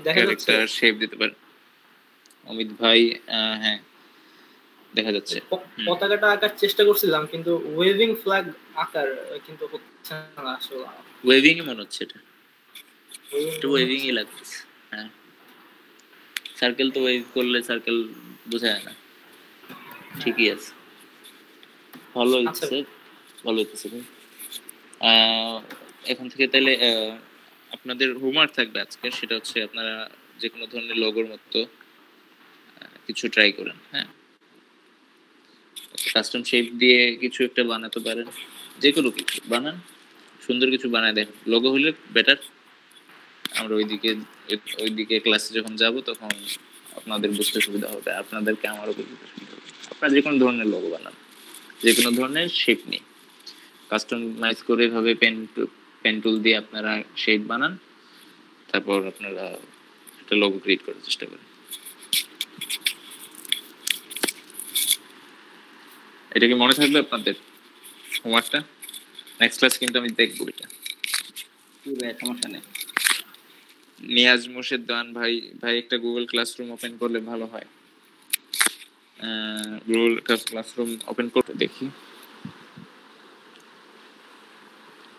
দেখা যাচ্ছে ক্যারেক্টার শেপ দিতে পারেন। অমিত ভাই, হ্যাঁ দেখা যাচ্ছে। পতাকাটা আঁকার চেষ্টা করছিলাম, কিন্তু ওয়েভিং ফ্ল্যাগ আঁকার কিন্তু হচ্ছে না আসলে। ওয়েভিং এ মনে হচ্ছে, এটা একটু ওয়েভিং ই লাগতেছে। হ্যাঁ, সার্কেল তো ওয়েভ করলে সার্কেল বোঝা যায় না। ঠিকই আছে, ভালো হচ্ছে, ভালো হচ্ছে। এখন থেকে তাহলে আপনাদের হোমওয়ার্ক থাকবে আজকে, সেটা হচ্ছে আপনারা যে কোনো ধরনের লোগোর মতো কিছু ট্রাই করেন। হ্যাঁ, কাস্টম শেপ দিয়ে কিছু একটা বানাতে পারেন, যে কোনো কিছু বানান, সুন্দর কিছু বানায় দেন। লোগো হলে বেটার, আমরা ওইদিকে ক্লাসে যখন যাব তখন আপনাদের বুঝতে সুবিধা হবে, আপনাদেরকে আমারও বুঝতে সুবিধা হবে। আপনারা যে কোনো ধরনের লোগো বানান, যে কোনো ধরনের শেপ নিয়ে কাস্টমাইজ করে এভাবে পেন টুল দিয়ে আপনারা শেপ বানান, তারপর আপনারা একটা লোগো ক্রিয়েট করার চেষ্টা করেন। এটা কি মনে থাকবে আপনাদের হোমওয়ার্কটা? নেক্সট ক্লাস কিন্তু আমি দেখবো এটা। সমস্যা নেই। নিয়াজ মুর্শিদ দান ভাই একটা গুগল ক্লাসরুম ওপেন করলে ভালো হয়। গুগল ক্লাসরুম ওপেন করতে দেখি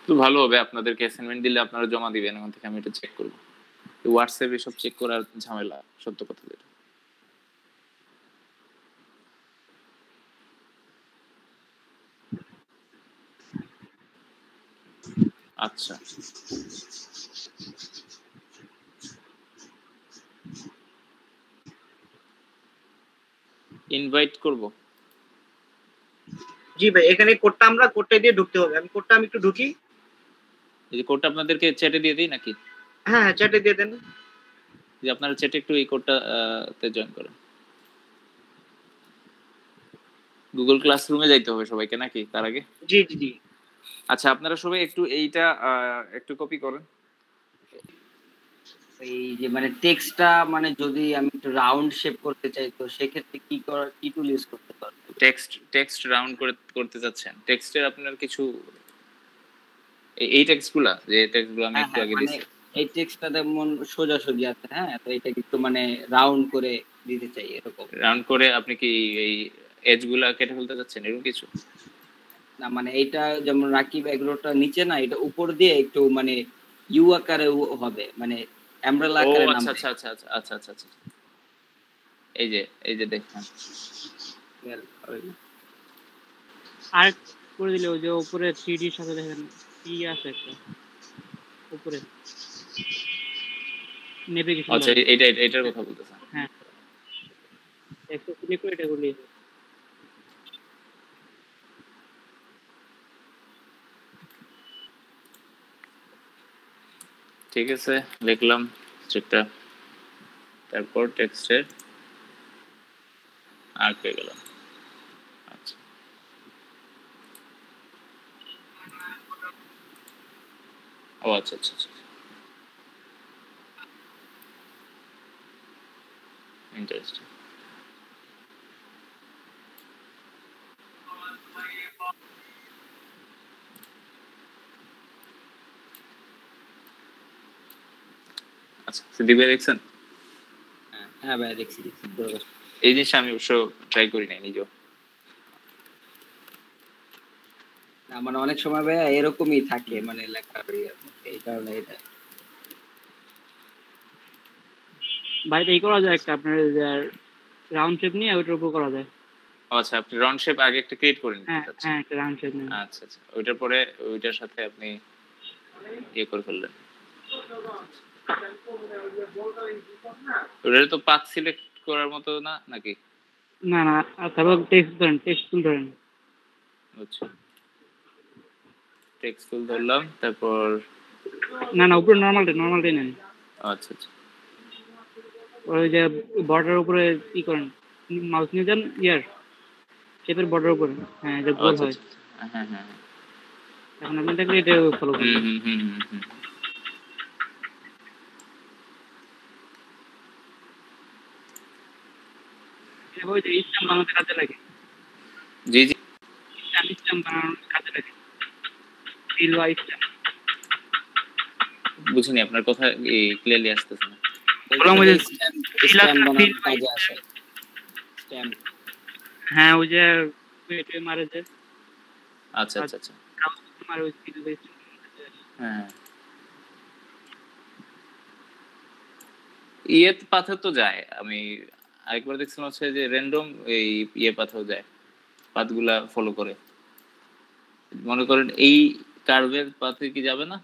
তো ভালো হবে। আপনাদেরকে অ্যাসাইনমেন্ট দিলে আপনারা জমা দিবেন, এখন থেকে আমি এটা চেক করবো। হোয়াটসঅ্যাপে সব চেক করার ঝামেলা, সত্য কথা যেটা। আচ্ছা, ইনভাইট করব। জি ভাই, এখানে কোডটা দিয়ে ঢুকতে হবে। আমি একটু ঢুকি। এই যে কোডটা আপনাদেরকে চ্যাটে দিয়ে দিই নাকি? হ্যাঁ, চ্যাটে দিয়ে দেন। যে আপনারা চ্যাটে একটু এই কোডটা তে জয়েন করেন। গুগল ক্লাসরুমে যাইতে হবে সবাইকে নাকি তার আগে? জি জি জি। আচ্ছা, আপনারা সবাই একটু এইটা একটু কপি করেন। এই যে মানে টেক্সটটা মানে যদি আমি একটু রাউন্ড শেপ করতে চাই, তো সেক্ষেত্রে কি টুল ইউজ করতে পারবো? টেক্সট রাউন্ড করতে যাচ্ছেন? টেক্সটের আপনার কিছু এই টেক্সটগুলো, যে টেক্সটগুলো আমি একটু আগে দিয়েছি, এই টেক্সটটা যেমন সোজাসুজি আছে, হ্যাঁ, তো এটা একটু মানে রাউন্ড করে দিতে চাই এরকম। রাউন্ড করে আপনি কি এই এজগুলা কেটে ফেলতে যাচ্ছেন এরকম কিছু? না মানে এইটা যেমন রাকিব এগুলোটা নিচে না, এটা উপর দিয়ে একটু মানে ইউ আকারে হবে, মানে অ্যামব্রেলা আকারে নামবে। আচ্ছা আচ্ছা আচ্ছা আচ্ছা আচ্ছা আচ্ছা, এই যে দেখেন আর করে দিলে ওই যে উপরে 3D এর সাথে দেখেন কি আছে একটা উপরে নেভিগেশন। আচ্ছা, এটার কথা বলতেছেন? হ্যাঁ, একটা ক্লিক করে এটা করলি। ঠিক আছে, লিখলাম সেটা, তারপর টেক্সটের আর পেয়ে গেলাম। আচ্ছা, ও আচ্ছা আচ্ছা আচ্ছা, ইন্টারেস্টিং। আচ্ছা, দিবে দেখছেন? হ্যাঁ ভাই, দেখছি। এই জিনিসটা আমি অবশ্য ট্রাই করি নাই নিজেও। না মানে অনেক সময় ভাই এরকমই থাকে, মানে লেখা এই কারণে এটা ভাই এই করা যায় একটা আপনার রাউন্ড শেপ নিয়ে ওইটার উপর করা যায়। আচ্ছা, আপনি রাউন্ড শেপ আগে একটা ক্রিয়েট করে নিতে চাচ্ছেন? হ্যাঁ, একটা রাউন্ড শেপ নিয়ে। আচ্ছা আচ্ছা, ওইটার পরে ওইটার সাথে আপনি ইয়ে করে ফেললেন। ওটা তো পাথ সিলেক্ট করার মতো না নাকি? না না, আর তারপর টেক্সট ধরেন, টেক্সট টুল ধরেন। আচ্ছা, টেক্সট টুল ধরলাম, তারপর না না, উপরে নর্মালটাই নেন। আচ্ছা আচ্ছা, ওই যে বর্ডারের উপরে কি করেন, মাউস নিয়ে যান ইয়ার শেপের বর্ডারের উপরে, হ্যাঁ যে গোল আচ্ছা হয়। আচ্ছা, হ্যাঁ হ্যাঁ হ্যাঁ, এখন আপনি দেখলে এটা ফলো হুম করবেন। হুম হুম হুম হুম। ওই যে স্ট্যাম্প বানাতে কাজে লাগে, জি জি, স্ট্যাম্প বানানোর কাজে লাগে, ফিল বা স্ট্যাম্প। বুঝিনি আপনার কথা ক্লিয়ারলি আসতেছে না। স্ট্যাম্প বানানোর কাজে আসে। স্ট্যাম্প, হ্যাঁ ওই যে এটা মারে যে, আচ্ছা আচ্ছা আচ্ছা, মারে ওই ফিল বা হ্যাঁ। ইয়ে পাথর তো যায়, আমি আরেকবার দেখছিলাম হচ্ছে যে র্যান্ডম এই ইয়ে পাথর যায়, পাথগুলা ফলো করে। মনে করেন এই কার্ভের পাথে কি যাবে না?